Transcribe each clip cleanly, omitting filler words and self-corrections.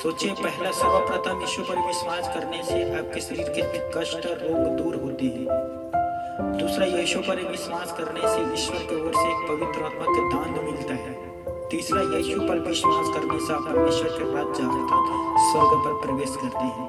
सोचिए, पहला सर्वप्रथम ईश्वर पर विश्वास करने से आपके शरीर के कष्ट रोग दूर होते हैं। दूसरा, यीशु पर विश्वास करने से ईश्वर की ओर से एक पवित्र आत्मा का दान मिलता है। तीसरा, यीशु पर विश्वास करने से आप परमेश्वर के राज्य अर्थात स्वर्ग पर प्रवेश करते हैं।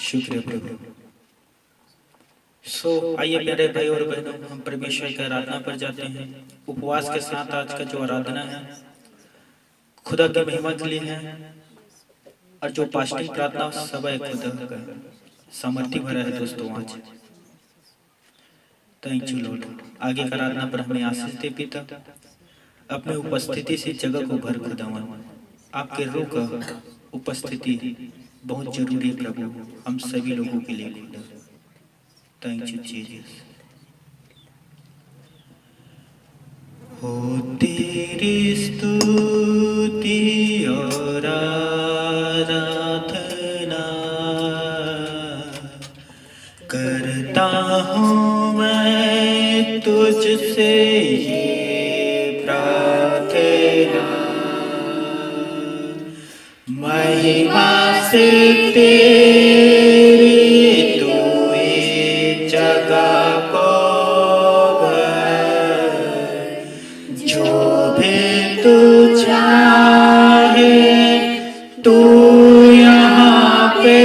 शुक्रिया प्रभु। आइए प्यारे भाई और बहनों, हम परमेश्वर की आराधना पर जाते हैं। उपवास के साथ आज का जो आराधना है खुदा की महिमा के लिए है, और जो फास्टिंग प्रार्थना सब है खुदा का सामर्थ्य भरा है दोस्तों आज। Thank you Lord. आगे का आराधना पर हमें आशीष दे पिता, अपने उपस्थिति से जगह को भर खुदावन। आपके रूह का उपस्थिति बहुत जरूरी है प्रभु, हम सभी लोगों के लिए खुदा। Thank you Jesus. हो तेरी स्तुति और आराधना करता हूँ मैं तुझसे ये प्रार्थना, महिमा से तेरी तू ये जगह को भर, जो भी तू चाहे तू यहाँ पे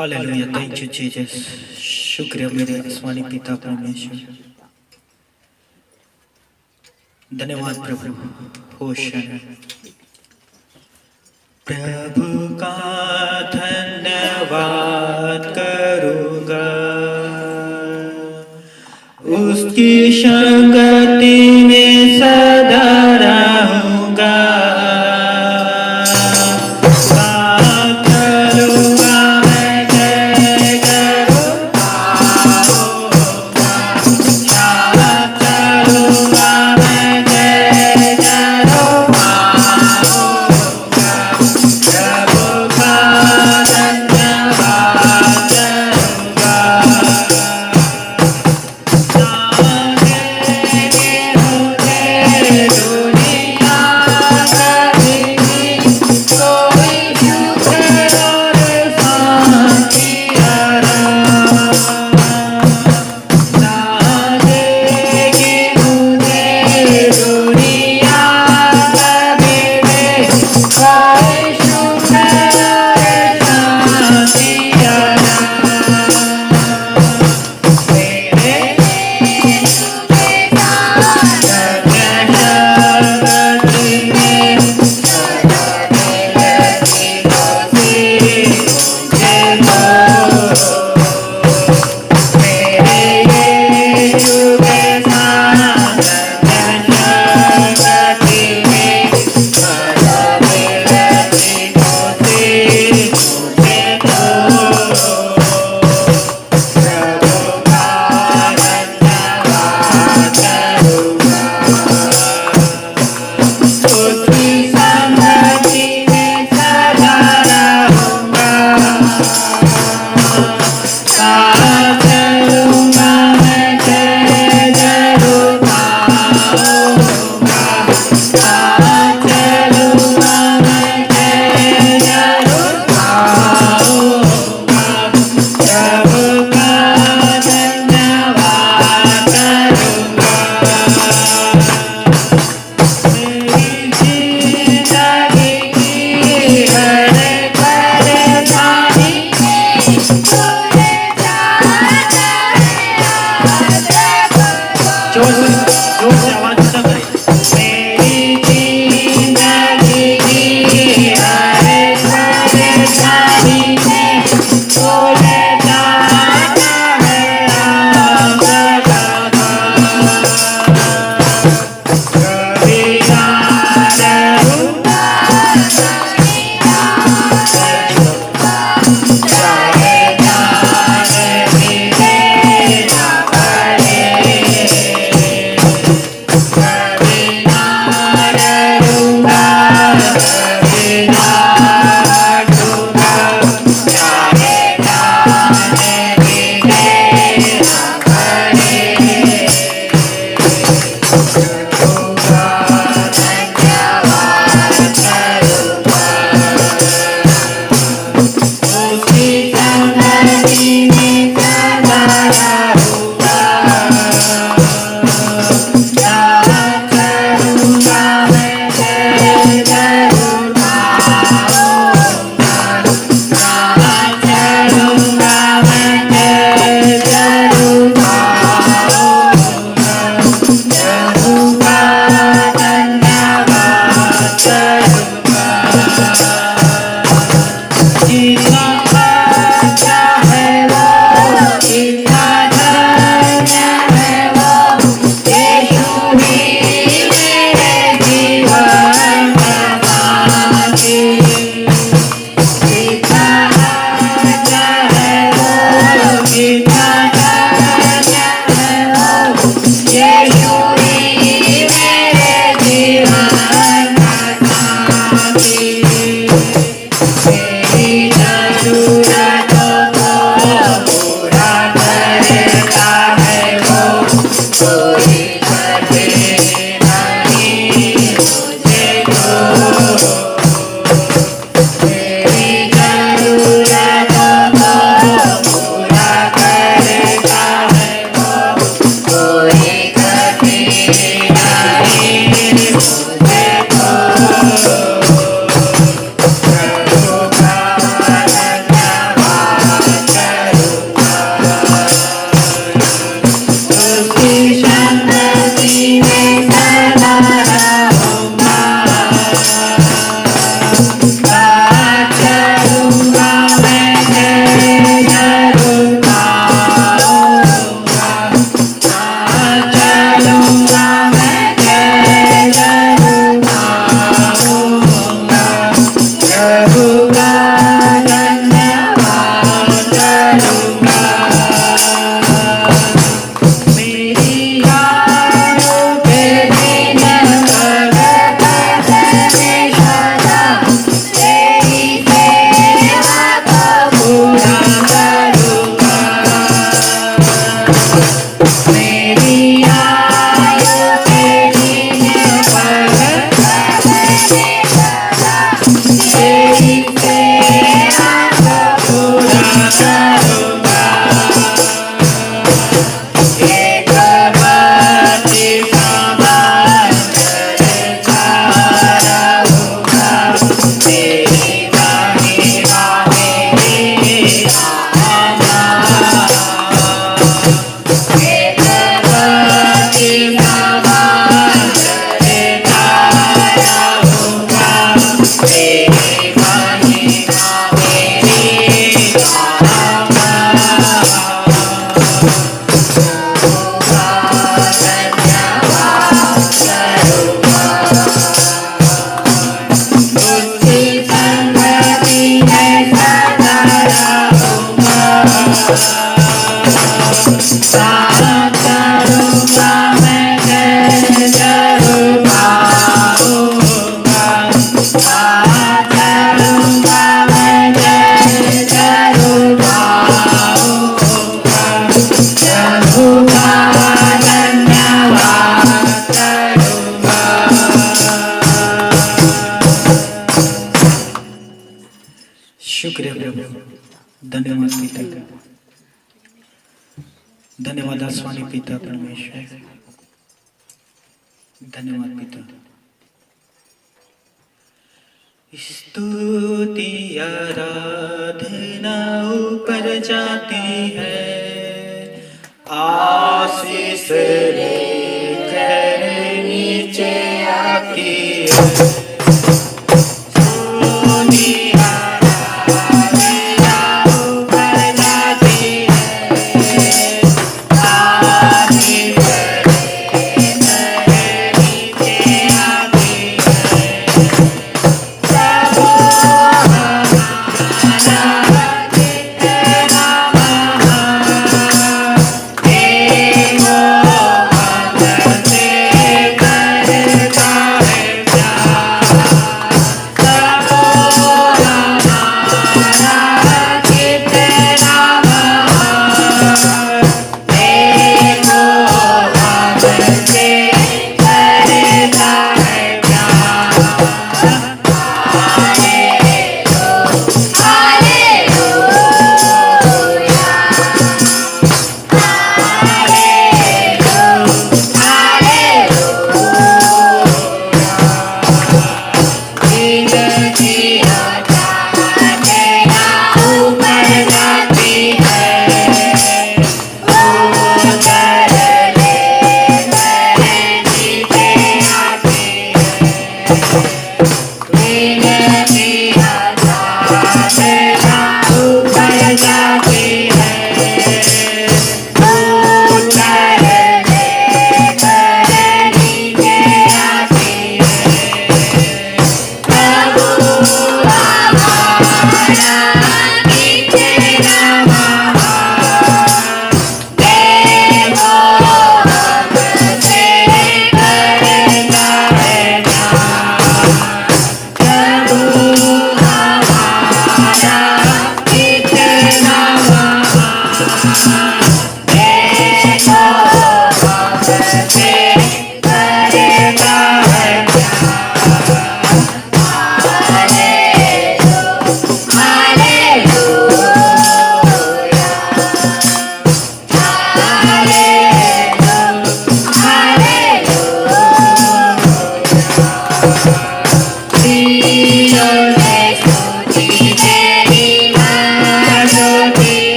हालेलुया, थैंक यू जीसस। शुक्रिया मेरे आसमानी पिता परमेश्वर, धन्यवाद प्रभु। होशाना। प्रभु का धन्यवाद करूंगा, उसकी संगति में सदा रहूंगा। धन्यवाद आसमानी पिता परमेश्वर, धन्यवाद पिता। स्तुति आराधना ऊपर जाती है, आशीष लेकर नीचे आती है। स्तुति आराधना ऊपर जाती है, आशीष लेकर नीचे आती है।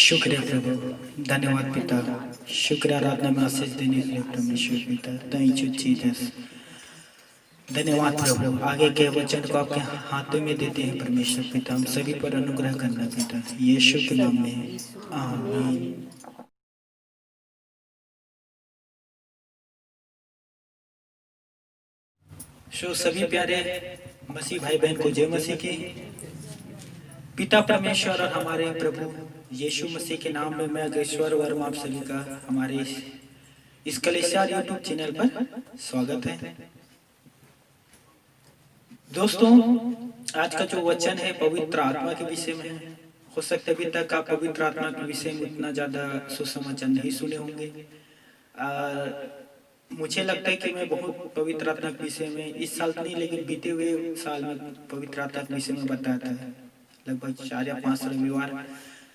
शुक्रिया प्रभु, धन्यवाद पिता, शुक्र आराधना में आशीष देने के लिए परमेश्वर पिता, थैंक यू जीसस। धन्यवाद प्रभु, आगे के वचन को आपके हाथों में देते हैं परमेश्वर पिता, हम सभी पर अनुग्रह करना पिता, यीशु के नाम में आमीन। सभी प्यारे मसीह भाई बहन को जय मसीह की। पिता परमेश्वर और हमारे प्रभु यीशु मसीह के नाम में मैं अगेश्वर वर्मा आप सभी का हमारे इस कलीसिया यूट्यूब चैनल पर स्वागत है। दोस्तों, आज का जो वचन है पवित्र आत्मा के विषय में है। हो सकता है अभी तक आप पवित्र आत्मा के विषय में उतना ज्यादा सुसमाचार नहीं सुने होंगे। मुझे लगता है कि मैं बहुत पवित्र आत्मा के विषय में इस साल नहीं लेकिन बीते हुए साल में पवित्र आत्मा के विषय में बताया था। लगभग 4 या 5 रविवार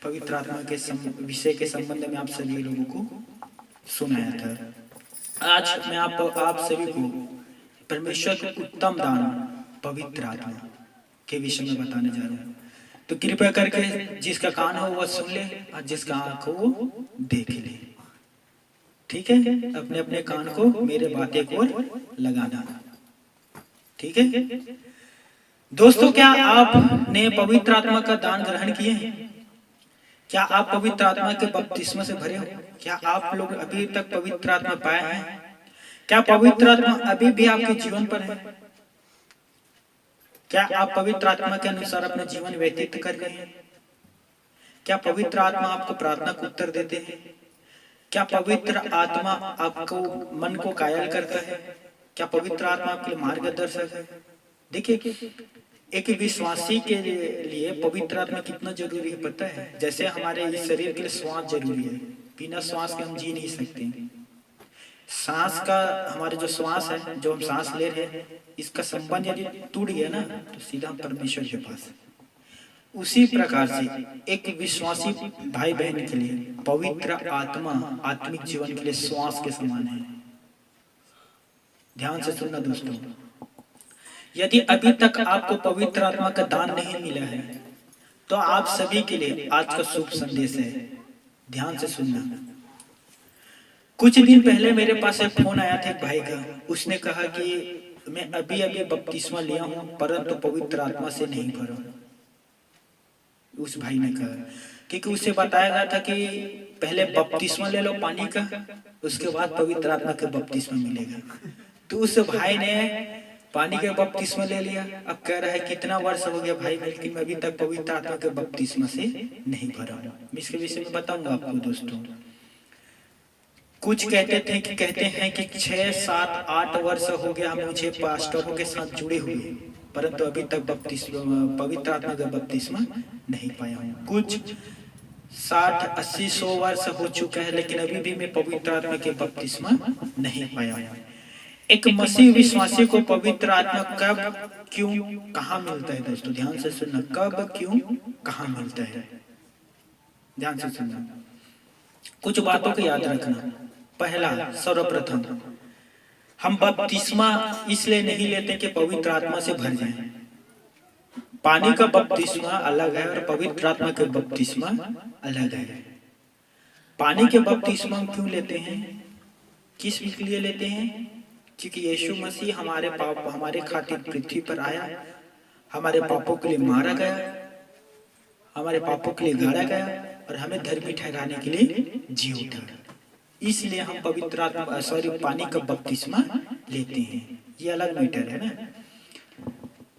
पवित्र आत्मा के विषय के संबंध में आप सभी लोगों को सुनाया था। आज मैं आप सभी को परमेश्वर के उत्तम दान पवित्र आत्मा के विषय में बताने जा रहा हूँ। तो कृपया करके जिसका कान हो वह सुन ले और जिसका आंख हो वो देख ले। ठीक है, अपने अपने कान को मेरे बातें को लगाना। ठीक है दोस्तों, क्या आपने पवित्र आत्मा का दान ग्रहण किए हैं? क्या आप पवित्र आत्मा के बपतिस्मा से भरे हो? क्या आप लोग अभी तक पवित्र आत्मा पाए हैं? क्या पवित्र आत्मा अभी भी आपके जीवन पर है? क्या आप पवित्र आत्मा के अनुसार अपना जीवन व्यतीत कर रहे हैं? क्या पवित्र आत्मा आपको प्रार्थना को उत्तर देते हैं? क्या पवित्र आत्मा आपको मन को कायल करता है? क्या पवित्र आत्मा आपके लिए मार्गदर्शक है? देखिए, एक विश्वासी के लिए पवित्र आत्मा कितना जरूरी है पता है? जैसे हमारे इस शरीर के लिए श्वास जरूरी है, बिना श्वास के हम जी नहीं सकते। सांस का, हमारे जो श्वास है, जो हम सांस ले रहे हैं, इसका संबंध यदि टूट गया ना तो सीधा परमेश्वर के पास। उसी प्रकार से एक विश्वासी भाई बहन के लिए पवित्र आत्मा आत्मिक जीवन के लिए श्वास के समान है। ध्यान से सुनना दोस्तों, यदि अभी तक आपको पवित्र आत्मा का दान नहीं मिला है तो आप सभी के लिए आज का शुभ संदेश है। ध्यान से सुनना। कुछ दिन पहले मेरे पास एक फोन आया था एक भाई का। उसने कहा कि मैं अभी अभी बपतिस्मा लिया हूं परंतु पवित्र आत्मा से नहीं भरा। उस भाई ने कहा, क्योंकि उसे बताया गया था कि पहले बपतिस्मा ले लो पानी का, उसके बाद पवित्र आत्मा का बपतिस्मा मिलेगा। तो उस भाई ने पानी के बपतिस्मा ले लिया। अब कह रहा है कितना वर्ष हो गया भाई, लेकिन मैं अभी तक पवित्र आत्मा के बपतिस्मा से नहीं भरा हूं। मैं इसके विषय में बताऊंगा आपको दोस्तों। कुछ कहते हैं कि 6, 7, 8 वर्ष हो गया हम मुझे पास्टरों के साथ जुड़े हुए, परंतु अभी तक पवित्र आत्मा का बपतिस्मा नहीं पाया हूँ। कुछ 60, 80, 100 वर्ष हो चुका है लेकिन अभी भी मैं पवित्र आत्मा के बपतिस्मा नहीं पाया हूँ। एक मसीह विश्वासी को पवित्र आत्मा कब, क्यों, कहाँ मिलता है दोस्तों? ध्यान से सुनना, कब, क्यों, कहाँ मिलता है? ध्यान से सुनना, कुछ बातों को याद रखना। पहला, सर्वप्रथम हम बपतिस्मा इसलिए नहीं लेते कि पवित्र आत्मा से भर जाएं। पानी का बपतिस्मा अलग है और पवित्र आत्मा का बपतिस्मा अलग है। पानी के बपतिस्मा हम क्यों लेते हैं, किस लिए लेते हैं? क्योंकि यीशु मसीह हमारे खातिर पृथ्वी पर आया, हमारे पापों के लिए मारा गया, हमारे पापों के लिए गाड़ा गया और हमें धर्मी ठहराने के लिए जी उठा। इसलिए हम पवित्र आत्मा पानी का बपतिस्मा लेते हैं। ये अलग मैटर है ना।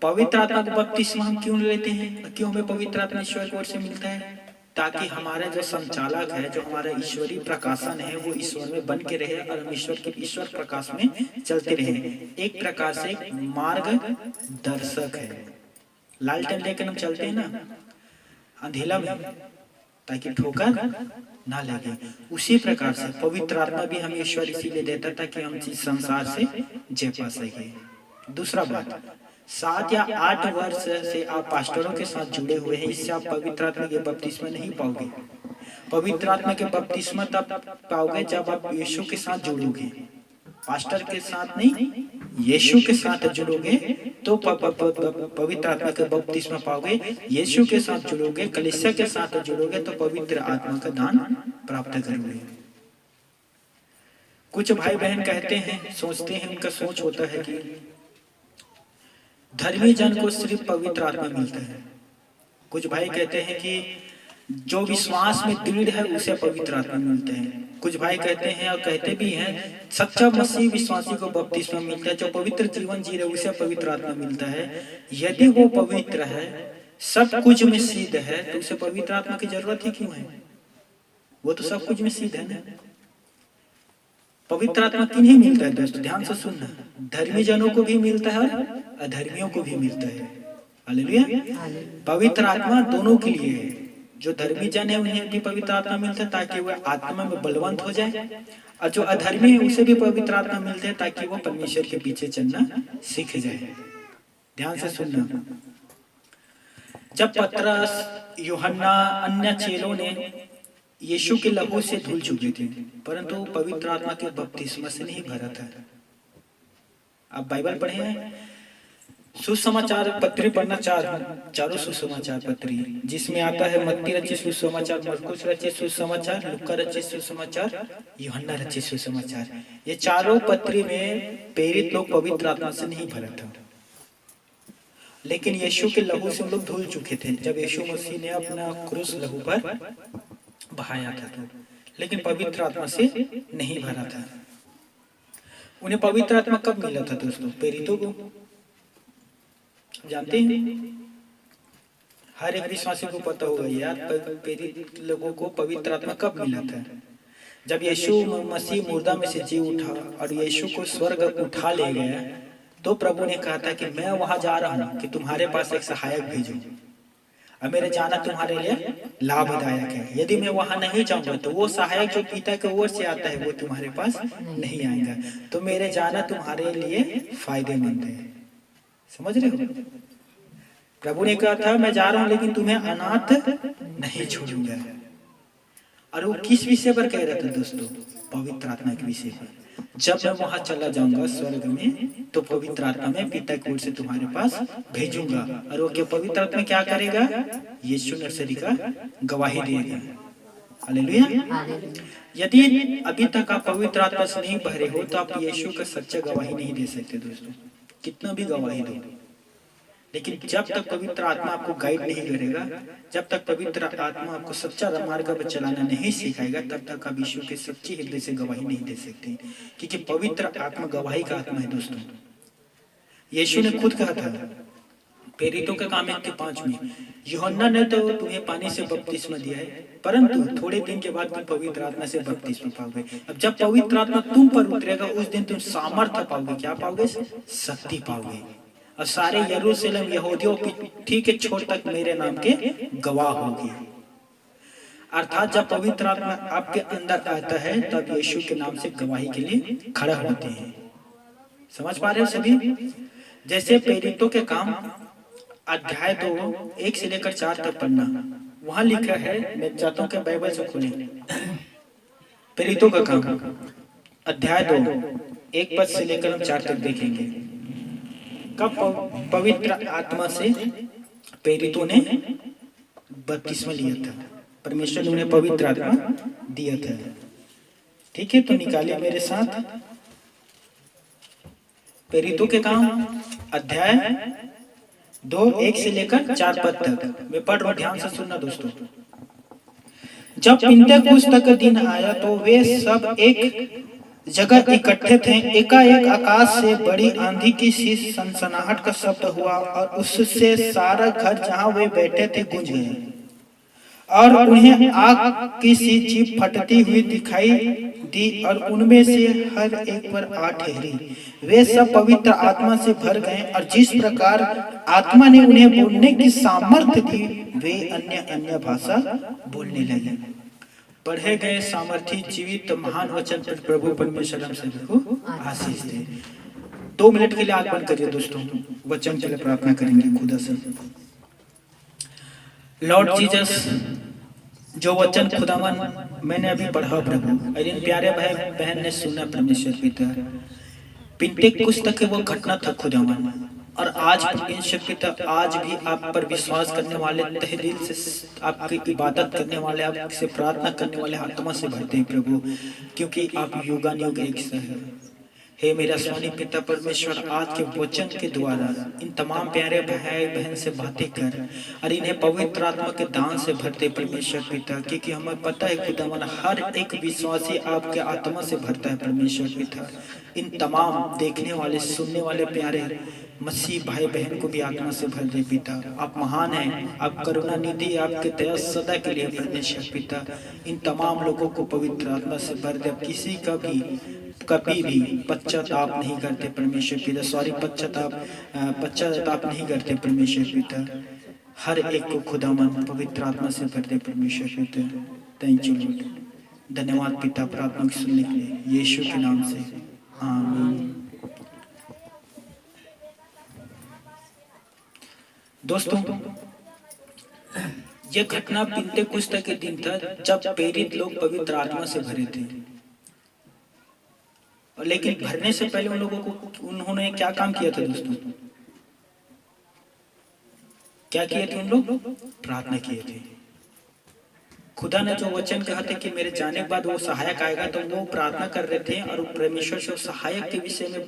पवित्र आत्मा का बपतिस्मा हम क्यों लेते हैं, क्यों हमें पवित्र आत्मा ईश्वर की ओर से मिलता है? ताकि हमारा जो संचालक है, जो हमारा ईश्वरीय प्रकाशन है, वो ईश्वर में बन के रहे और हम ईश्वर प्रकाश में चलते रहे। एक प्रकार से मार्ग दर्शक है। लालटेन लेकर हम चलते हैं ना अंधेला में, ताकि ठोकर ना लगे। उसी प्रकार से पवित्र आत्मा भी हमें ईश्वर इसीलिए देता ताकि हम इस संसार से जी पा सके। दूसरा बात, 7 या 8 वर्ष से आप पास्टरों के साथ जुड़े हुए हैं, इससे आप पवित्र आत्मा के बपतिस्मा नहीं पाओगे। पवित्र आत्मा के बपतिस्मा तब पाओगे जब आप यीशु के साथ जुड़ोगे। पास्टर के साथ नहीं, यीशु के साथ जुड़ोगे तो पवित्र आत्मा के बपतिस्मा पाओगे। यीशु के साथ जुड़ोगे, कलीसिया के साथ जुड़ोगे तो पवित्र आत्मा का दान प्राप्त करोगे। कुछ भाई बहन कहते हैं, सोचते हैं, उनका सोच होता है कि धर्मी जन को सिर्फ पवित्र आत्मा मिलता है। कुछ भाई कहते हैं कि जो विश्वास में दृढ़ है उसे पवित्र आत्मा मिलता है। कुछ भाई कहते हैं और कहते भी हैं सच्चा मसीह विश्वासी को बपतिस्मा मिलता है, जो पवित्र जीवन जी रहे उसे पवित्र आत्मा मिलता है। यदि वो पवित्र है, सब कुछ में सिद्ध है, तो उसे पवित्र आत्मा की जरूरत ही क्यों है? वो तो सब कुछ में सिद्ध है ना। पवित्र आत्मा किन्हें मिलता है दोस्तों? ध्यान से सुनना, धर्मी जनों को भी मिलता है और अधर्मियों को भी मिलता है। हालेलुया। पवित्र आत्मा दोनों के लिए है। जो धर्मी जन है उन्हें भी पवित्र आत्मा मिलता है ताकि वह आत्मा में बलवंत हो जाए, और जो अधर्मी है उसे भी पवित्र आत्मा मिलते हैं ताकि वो परमेश्वर के पीछे चलना सीख जाए। ध्यान से सुनना, जब पतरस, यूहन्ना, अन्य चेलों ने यीशु के लहू से धुल चुके थे, परंतु पवित्र आत्मा के बपतिस्मा से नहीं भरा था। आप बाइबल पढ़े हैं, सुसमाचार पत्री पढ़ना चारों सुसमाचार पत्री, जिसमें आता है मत्ती रचित सुसमाचार, मरकुस रचित सुसमाचार, लुक्का रचित सुसमाचार, यूहन्ना रचित सुसमाचार। ये चारों पत्री में प्रेरित लोग पवित्र आत्मा से नहीं भरा था, लेकिन यीशु के लहू से लोग धुल चुके थे जब यीशु मसीह ने अपना क्रूस लहू पर बहाया था, लेकिन पवित्र आत्मा से नहीं भरा था। उन्हें पवित्र आत्मा कब मिला था दोस्तों? प्रेरितों को जानते हैं, हर एक विश्वासी को पता होगा यार, प्रेरित लोगों को पवित्र आत्मा कब मिला था? जब यीशु मसीह मुर्दा में से जी उठा और यीशु को स्वर्ग उठा ले गया, तो प्रभु ने कहा था कि मैं वहां जा रहा हूं कि तुम्हारे पास एक सहायक भेजूं, और मेरे जाना तुम्हारे लिए लाभदायक है। यदि मैं वहां नहीं जाऊंगा तो वो सहायक जो पिता की ओर से आता है वो तुम्हारे पास नहीं आएगा, तो मेरे जाना तुम्हारे लिए फायदेमंद है। समझ रहे हो? प्रभु ने कहा था मैं जा रहा हूं लेकिन तुम्हें अनाथ नहीं छोड़ूंगा। और वो किस विषय पर कह रहा था दोस्तों? पवित्र आत्मा के विषय पर। जब मैं वहां चला जाऊंगा स्वर्ग में, तो पवित्र आत्मा में पिता की ओर से तुम्हारे पास भेजूंगा, और वो क्या पवित्र आत्मा क्या करेगा? यीशु नर्सरी का गवाही देगा। हालेलुया। यदि अभी तक आप पवित्र आत्मा से नहीं भरे हो तो आप यीशु का सच्चा गवाही नहीं दे सकते दोस्तों, कितना भी गवाही दो। लेकिन जब तक पवित्र आत्मा आपको गाइड नहीं करेगा, जब तक पवित्र आत्मा आपको सच्चा मार्ग पर चलाना नहीं सिखाएगा, तब तक आप यीशु के सच्चे हृदय से गवाही नहीं दे सकते, क्योंकि पवित्र आत्मा गवाही का आत्मा है दोस्तों। यीशु ने खुद कहा था प्रेरितों के काम 1:5 में, यूहन्ना ने तो तुम्हें पानी से बपतिस्मा दिया है, परंतु थोड़े दिन के बाद तुम पवित्र आत्मा से बपतिस्मा पाओगे। अब जब पवित्र आत्मा तुम पर उतरेगा, उस दिन तुम सामर्थ्य पाओगे। क्या पाओगे? शक्ति पाओगे, और सारे यरूशलेम यहूदियों पृथ्वी के छोर तक मेरे नाम के गवाह होगी। अर्थात जब पवित्र आत्मा आपके अंदर आता है, तब यीशु के नाम से गवाही के लिए खड़ा होते हैं। समझ पा रहे हो सभी? जैसे प्रेरितों के काम अध्याय 2 1 से लेकर 4 तक पढ़ना, वहां लिखा है, मैं चाहता हूं कि बाइबल से खोलें। प्रेरितों का काम अध्याय 2 1 पद से लेकर हम 4 तक देखेंगे। कब पवित्र आत्मा से प्रेरितों ने बपतिस्मा लिया था, परमेश्वर ने उन्हें पवित्र आत्मा दिया था। ठीक है, तो निकालिए मेरे साथ प्रेरितों के काम अध्याय 2 1 से लेकर 4 पद तक। मैं पढ़ रहा हूं, ध्यान से सुनना दोस्तों। जब पिन्तेकुस्त का दिन आया तो वे सब एक जगह इकट्ठे थे। एकाएक आकाश से बड़ी आंधी की सी सनसनाहट का शब्द हुआ और उससे सारा घर जहां वे बैठे थे गूंज गया, और उन्हें आग की सी जीभ फटती हुई दिखाई दी और उनमें से हर एक पर आ ठहरी। वे सब पवित्र आत्मा से भर गए, और जिस प्रकार आत्मा ने उन्हें बोलने की सामर्थ्य दी, वे अन्य अन्य भाषा बोलने लगे। पढ़े गए सामर्थी जीवित महान वचन पर प्रभु परमेश्वर हम सभी को आशीष दे। 2 मिनट के लिए आंख बंद करिए दोस्तों, वचन के लिए प्रार्थना करेंगे खुदा से। लॉर्ड जीसस, जो वचन खुदावन मैंने अभी पढ़ा प्रभु, और इन प्यारे भाई बहन ने सुना परमेश्वर पिता, पिन्तेकुस्त के वो घटना था खुदावन, और आज परमेश्वर पिता आज भी आप पर विश्वास करने वाले, तहे दिल से आपकी इबादत करने वाले, आपसे प्रार्थना करने वाले आत्मा से भरते हैं प्रभु, क्योंकि आप युगानुयुग एक से हैं। हे मेरा स्वामी पिता परमेश्वर, आज के वचन के द्वारा इन तमाम प्यारे भाई बहन से बातें कर और इन्हें पवित्र आत्मा के दान से भरते परमेश्वर पिता, क्योंकि हमें पता है खुदावन हर एक विश्वासी आपके आत्मा से भरता है परमेश्वर पिता। इन तमाम देखने वाले सुनने वाले प्यारे मसीह भाई बहन को भी आत्मा से भर दे पिता। आप महान हैं, आप करुणा निधि, आपके दया सदा के लिए परमेश्वर पिता। इन तमाम लोगों को पवित्र आत्मा से भर दे। किसी का भी कभी भी पश्चाताप नहीं करते परमेश्वर पिता, पश्चाताप नहीं करते परमेश्वर पिता। हर एक को खुदावन पवित्र आत्मा से भर दे परमेश्वर पिता। थैंक यू लॉर्ड, धन्यवाद पिता प्रार्थना सुनने के लिए, यीशु के नाम से आमीन। दोस्तों, यह घटना पिंतेकुस्त के दिन था जब प्रेरित लोग पवित्र आत्मा से भरे थे। और लेकिन भरने से पहले उन लोगों को उन्होंने क्या काम किया था दोस्तों? क्या किए थे उन लोग? प्रार्थना किए थे। खुदा ने जो वचन कहा था कि मेरे जाने के बाद वो सहायक आएगा, तो वो प्रार्थना कर रहे थे और परमेश्वर से सहायक के विषय में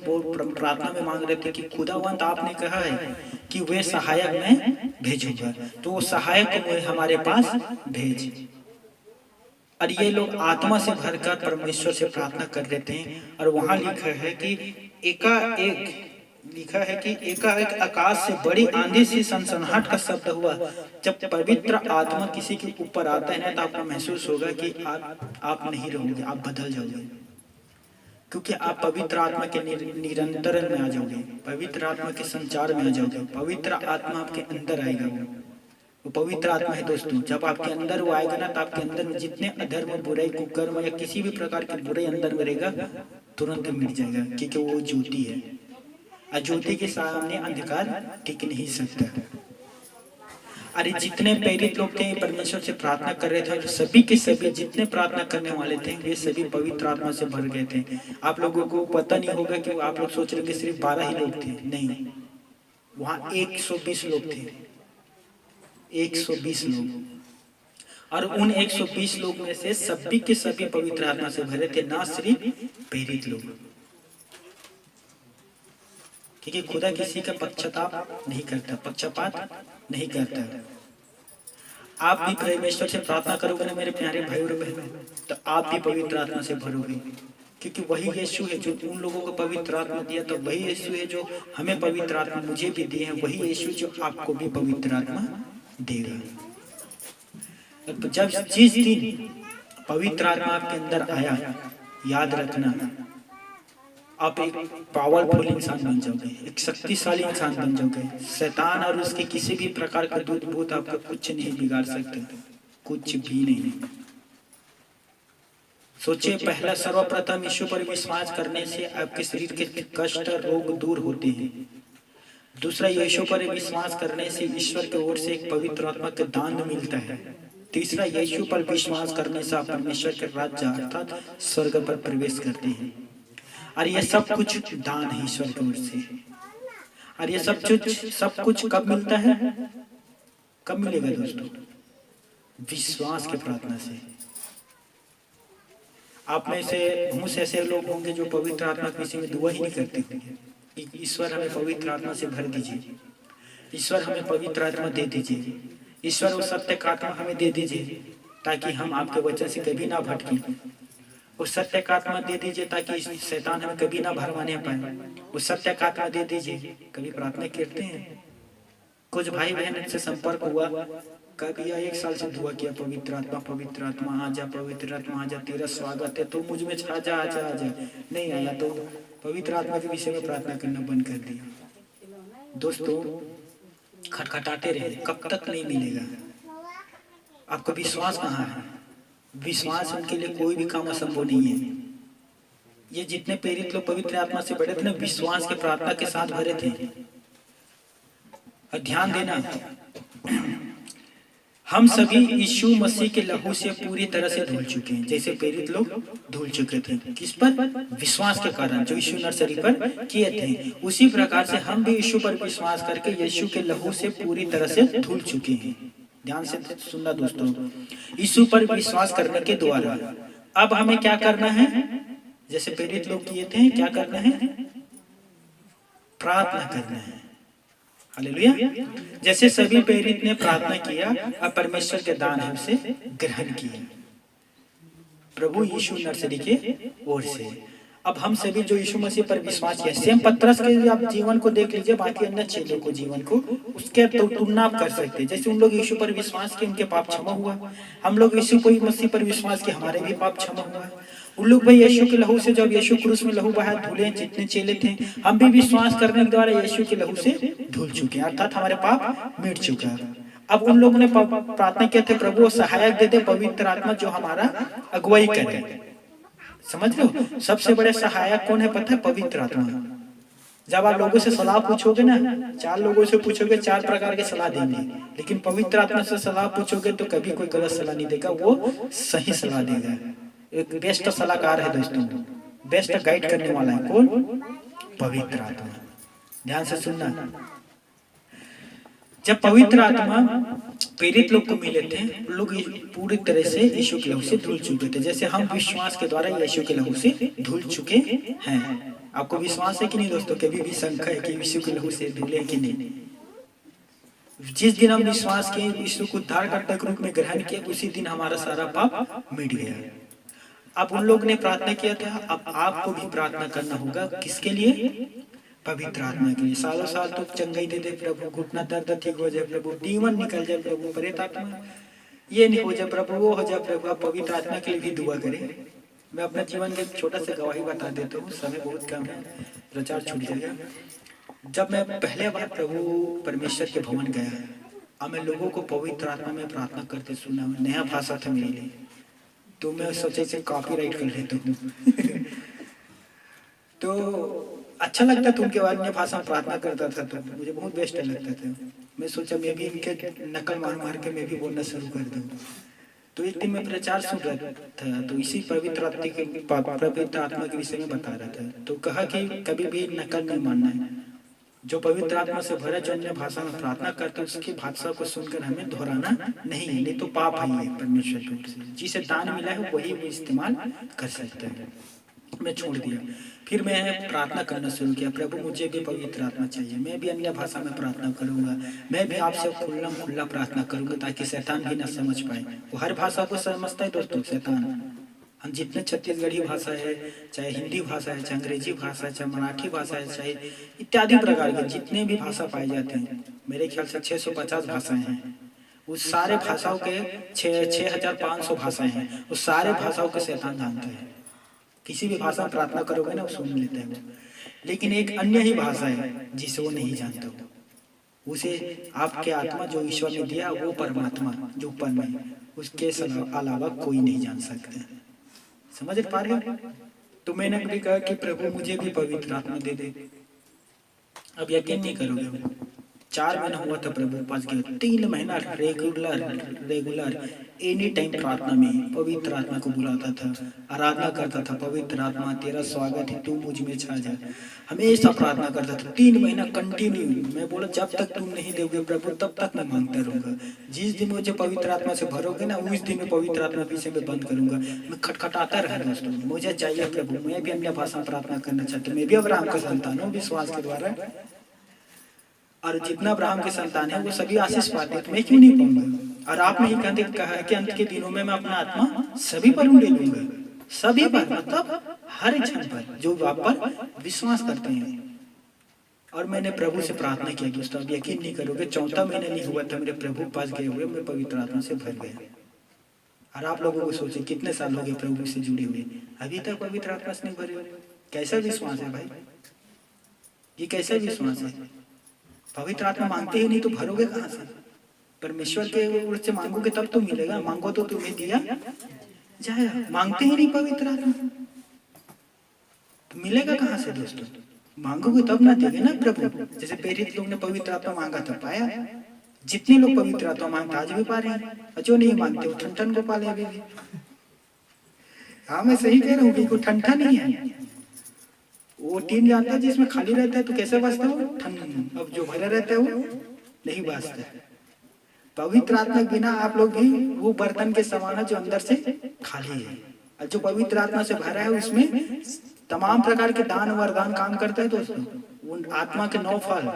प्रार्थना में मांग रहे थे कि खुदावंत आपने कहा है कि वे सहायक मैं भेजूंगा, तो वो सहायक को हमारे पास भेज। और ये लोग आत्मा से भरकर परमेश्वर से प्रार्थना कर रहे थे। और वहां लिखा है कि एकाएक आकाश से बड़ी आंधी सी सनसनाहट का शब्द हुआ। जब पवित्र आत्मा किसी के ऊपर आता है ना, तो आपको महसूस होगा कि आप नहीं रहोगे, आप बदल जाओगे, क्योंकि आप पवित्र आत्मा के निरंतरण में आ जाओगे, पवित्र आत्मा के संचार में आ जाओगे, पवित्र आत्मा आपके अंदर आएगा। वो पवित्र आत्मा है दोस्तों। जब आपके अंदर वो आएगा ना, तो आपके अंदर में जितने अधर्म, बुराई, कुकर्म या किसी भी प्रकार की बुराई अंदर में रहेगा, तुरंत मिट जाएगा, क्योंकि वो ज्योति है। ज्योति के सामने अंधकार टिक नहीं सकता। अरे जितने प्रेरित लोग थे परमेश्वर से प्रार्थना कर रहे थे, सभी के सभी जितने प्रार्थना करने वाले थे वे सभी पवित्र आत्मा से भर गए थे। आप लोगों को पता नहीं होगा कि आप लोग सोच रहे कि सिर्फ 12 ही लोग थे, नहीं, वहां 120 लोग थे, 120 लोग। और उन 120 लोग में से सभी के सभी पवित्र आत्मा से भरे थे, ना सिर्फ प्रेरित लोग। क्योंकि खुदा किसी का पक्षपात नहीं करता, पक्षपात नहीं करता। आप भी परमेश्वर से प्रार्थना करोगे ना मेरे प्यारे भाई और बहनों, तो आप भी पवित्र आत्मा से भरोगे, क्योंकि वही यीशु है जो उन लोगों को पवित्र आत्मा दिया, तो वही यीशु है जो हमें पवित्र आत्मा मुझे भी दी है, वही यीशु जो आपको भी पवित्र आत्मा देगा। जब जिस दिन पवित्र आत्मा आपके अंदर आया, याद रखना आप एक पावरफुल इंसान बन जाओगे, एक शक्तिशाली इंसान बन जाओगे। शैतान और उसके किसी भी प्रकार का दूत भूत आपका कुछ नहीं बिगाड़ सकते, कुछ भी नहीं। सोचिए, पहला सर्वप्रथम यीशु पर विश्वास करने से आपके शरीर के कष्ट रोग दूर होते हैं। दूसरा, यीशु पर विश्वास करने से ईश्वर की ओर से एक पवित्र आत्मा का दान मिलता है। तीसरा, यीशु पर विश्वास करने से आप परमेश्वर के राज्य अर्थात स्वर्ग पर प्रवेश करते हैं। और ये सब कुछ दान है ईश्वर की ओर से। और ये सब कुछ कब मिलता है? कब मिलेगा दोस्तों? विश्वास के प्रार्थना से। आप में से बहुत से ऐसे लोग होंगे जो पवित्र आत्मा के विषय में दुआ ही नहीं करते होंगे, ईश्वर हमें पवित्र आत्मा से भर दीजिए, ईश्वर हमें पवित्र आत्मा दे दीजिए, ईश्वर वो सत्य का आत्मा हमें दे दीजिए, ताकि हम आपके वचन से कभी ना भटकें। उस सत्य का आत्मा दे दीजिए ताकि शैतान हमें कभी ना भरमाने पाए। उस सत्य का आत्मा दे दीजिए। कभी प्रार्थना करते हैं, कुछ भाई बहन से संपर्क हुआ, कभी 1 साल से दुआ किया, पवित्र आत्मा आजा, पवित्र आत्मा आजा, तेरा स्वागत है, तो मुझ में छा जा, आजा आजा। नहीं आया तो पवित्र आत्मा के विषय में प्रार्थना करना बंद कर दिया। दोस्तों, खटखटाते रहे, कब तक नहीं मिलेगा? आपका विश्वास कहाँ है? विश्वास उनके लिए कोई भी काम असंभव नहीं है। ये जितने प्रेरित लोग पवित्र आत्मा से भरे थे ना, विश्वास के प्रार्थना के साथ भरे थे। और ध्यान देना, हम सभी यीशु मसीह के लहू से पूरी तरह से धुल चुके हैं, जैसे प्रेरित लोग धुल चुके थे। किस पर? विश्वास के कारण, जो यीशु नर्सरी पर किए थे। उसी प्रकार से हम भी यीशु पर विश्वास करके यीशु के लहू से पूरी तरह से धुल चुके हैं। ध्यान से सुनना दोस्तों, यीशु पर विश्वास करने के द्वारा अब हमें क्या करना है? जैसे प्रेरित लोग किए थे, क्या करना है? प्रार्थना करना है। हालेलुया। जैसे सभी प्रेरित ने प्रार्थना किया, अब परमेश्वर के दान है उसे ग्रहण किया, प्रभु यीशु नर्सरी के ओर से। अब हम सभी जो यीशु मसीह पर विश्वास किया, सेम पतरस के आप जीवन को देख लीजिए, बाकी अन्य चेलों को जीवन को, उसके तो तुलना आप कर सकते हैं। जैसे उन लोग यीशु पर विश्वास किए, उनके पाप क्षमा हुआ। हम लोग यीशु को मसीह पर विश्वास किए, हमारे भी पाप क्षमा हुआ। उन लोग भाई यीशु के लहू से, जब यीशु क्रूस में लहू बहाया, धुले, जितने चेले थे, हम भी विश्वास करने के द्वारा यीशु के लहू से धुल चुके हैं, अर्थात हमारे पाप मिट चुका है। अब उन लोगों ने प्रार्थना किया थे, प्रभु सहायक दे दे, पवित्र आत्मा जो हमारा अगुवाई करे। समझ लो, सबसे बड़े सहायक कौन है पता है? पवित्र आत्मा। जब आप लोगों से सलाह पूछोगे ना, 4 लोगों से पूछोगे 4 प्रकार के सलाह देंगे, लेकिन पवित्र आत्मा से सलाह पूछोगे तो कभी कोई गलत सलाह नहीं देगा, वो सही सलाह देगा। एक बेस्ट सलाहकार है दोस्तों, बेस्ट गाइड करने वाला है कौन? पवित्र आत्मा। ध्यान से सुनना, जब पवित्र आत्मा प्रेरित लोग को मिले थे, लोग पूरी तरह से यीशु के लहू से धुल चुके थे, जैसे हम विश्वास के द्वारा यीशु के लहू से धुल चुके हैं। आपको विश्वास है कि नहीं दोस्तों? कभी भी शंका है कि यीशु के लहू से धुले कि नहीं? जिस दिन हम विश्वास किए, यीशु को उद्धारकर्ता के रूप में ग्रहण किया, उसी दिन हमारा सारा पाप मिट गया। अब उन लोग ने प्रार्थना किया था, अब आपको भी प्रार्थना करना होगा। किसके लिए? पवित्र आत्मा के लिए। सालों साल तो चंगाई दे दे प्रभु, घुटना दर्द ठीक हो जाए प्रभु, डीमन निकल जाए प्रभु, प्रेत आत्मा ये नहीं हो जाए प्रभु, वो हो जाए प्रभु। आप पवित्र आत्मा के लिए भी दुआ करें। मैं अपने जीवन के छोटा सा गवाही बता देता हूँ, समय बहुत कम है, प्रचार छूट जाएगा। जब मैं पहले बार प्रभु परमेश्वर के भवन गया और मैं लोगों को पवित्र आत्मा में प्रार्थना करते सुना, नया भाषा था मेरे लिए, तो मैं सोचे से कॉपीराइट कर लेता हूँ तो अच्छा लगता था उनके बारे में भाषा में प्रार्थना करता था, तो मुझे बहुत बेस्ट लगता था। मैं सोचा मैं भी इनके नकल मार मार के मैं भी बोलना शुरू कर दूँ। तो एक दिन मैं प्रचार सुन रहा था, तो इसी पवित्र आत्मा के विषय में बता रहा था। तो कहा कि कभी भी नकल नहीं मानना है, जो पवित्र आत्मा से भरा, जो अन्य भाषा में प्रार्थना करता है, उसकी भाषा को सुनकर हमें दोहराना नहीं है, नहीं तो पाप है ये परमेश्वर की ओर से। जिसे दान मिला है वही वो इस्तेमाल कर सकता है। मैं छोड़ दिया, फिर मैं प्रार्थना करना शुरू किया, प्रभु मुझे भी पवित्र आत्मा चाहिए, मैं भी अन्य भाषा में प्रार्थना करूंगा, मैं भी आपसे खुला प्रार्थना करूंगा, ताकि शैतान भी ना समझ पाए। वो हर भाषा को समझता है दोस्तों शैतान। हम जितने छत्तीसगढ़ी भाषा है, चाहे हिंदी भाषा है, चाहे अंग्रेजी भाषा है, चाहे मराठी भाषा है, चाहे इत्यादि प्रकार के जितने भी भाषा पाए जाते हैं, मेरे ख्याल से 650 भाषाएं हैं। उस सारे भाषाओं के 6500 भाषाएं हैं, उस सारे भाषाओं को शैतान जानता है। किसी भी भाषा में प्रार्थना करोगे ना, वो सुन लेता है वो। लेकिन एक अन्य ही भाषा है जिसे वो नहीं जानता, उसे आपके आत्मा जो ईश्वर ने दिया, वो परमात्मा जो ऊपर में, उसके अलावा कोई नहीं जान सकता। समझ पा रहे हो? तो मैंने भी कहा कि प्रभु मुझे भी पवित्र आत्मा दे दे। अब यकीन नहीं करोगे, 4 महीना हुआ था प्रभु पास गया, 3 महीना रेगुलर एनी टाइम प्रार्थना में पवित्र आत्मा को बुलाता था, आराधना करता था, पवित्र आत्मा तेरा स्वागत है, तू मुझ में छा जा, हमेशा प्रार्थना करता था। 3 महीना कंटिन्यू। मैं बोला जब तक तुम नहीं दोगे प्रभु तब तक मैं मांगता रहूंगा। जिस दिन मुझे पवित्र आत्मा से भरोगे ना, उस दिन मैं पवित्र आत्मा पीछे में बंद करूंगा। मैं खटखटाता रहा दोस्तों, मुझे चाहिए प्रभु, मैं भी अन्य भाषा में प्रार्थना करना चाहता हूँ, मैं भी अब्राहम का संतान हूँ विश्वास के द्वारा, और जितना अब्राहम के संतान है वो सभी आशीष पाते, तो मैं क्यों नहीं पाऊंगा? और आपने ही कहा है कि अंत के दिनों में मैं अपना आत्मा सभी पर ले लूंगा, सभी पर, मतलब हर एक जन पर जो आप पर विश्वास करते हैं। और मैंने प्रभु से प्रार्थना किया दोस्तों, अब यकीन नहीं करोगे, 4 महीने नहीं हुआ था मेरे प्रभु पास गए हुए, मैं पवित्र आत्मा से भर गया। और आप लोगों को सोचे कितने साल हो गए प्रभु से जुड़े हुए, अभी तक पवित्र आत्मा से नहीं भरे। कैसा विश्वास है भाई, ये कैसा विश्वास है? पवित्र आत्मा मांगते ही नहीं तो भरोगे कहाँ से? परमेश्वर के ओर से मांगोगे तब तो मिलेगा, मांगो तो तुम्हें दिया जाएगा। मांगते ही नहीं पवित्र आत्मा तो मिलेगा कहाँ से दोस्तों? मांगोगे तब ना देंगे ना प्रभु। जैसे प्रेरित लोग ने पवित्र आत्मा मांगा था, पाया। जितने लोग पवित्र आत्मा मांगते आज भी पा रहे हैं, और जो नहीं मांगते वो ठन को पाले अभी भी। हाँ मैं सही कह रहा हूँ, कोई ठंडा नहीं है। वो टीन जानता है जिसमें खाली रहता है तो कैसे बचता है वो ठन, अब जो भरा रहता है वो नहीं बचता। पवित्र आत्मा के बिना आप लोग भी वो बर्तन के समान है जो अंदर से खाली है, और जो पवित्र आत्मा से भरा है उसमें तमाम प्रकार के दान वरदान काम करता है दोस्तों। उन आत्मा के 9 फल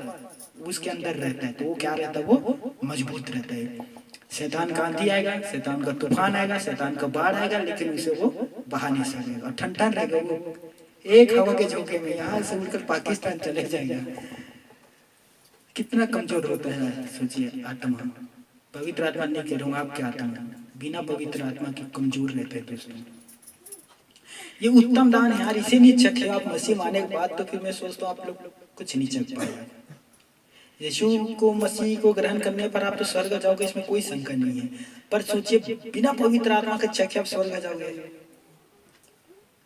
उसके अंदर रहता है, तो वो क्या रहता है? वो मजबूत रहता है। शैतान का आंधी आएगा, शैतान का तूफान आएगा, शैतान का बाढ़ आएगा, लेकिन उसे वो बहा नहीं सकेगा, और ठंडा रहेगा। वो एक हवा के झोंके में यहाँ से उड़कर पाकिस्तान चले जाएगा। कितना कमजोर होता है सोचिए आत्मा। पवित्र आत्मा नहीं कह रहा हूँ, आपके आत्मा बिना पवित्र आत्मा के कमजोर रहते हैं दोस्तों। ये उत्तम दान है यार, इसे नहीं चखे आप मसीह माने के बाद, तो फिर मैं सोचता हूँ आप लोग कुछ नहीं चख पाएगा। यीशु को, मसीह को ग्रहण करने पर आप तो स्वर्ग जाओगे, इसमें कोई शंका नहीं है। पर सोचिए बिना पवित्र आत्मा के चखे आप स्वर्ग जाओगे,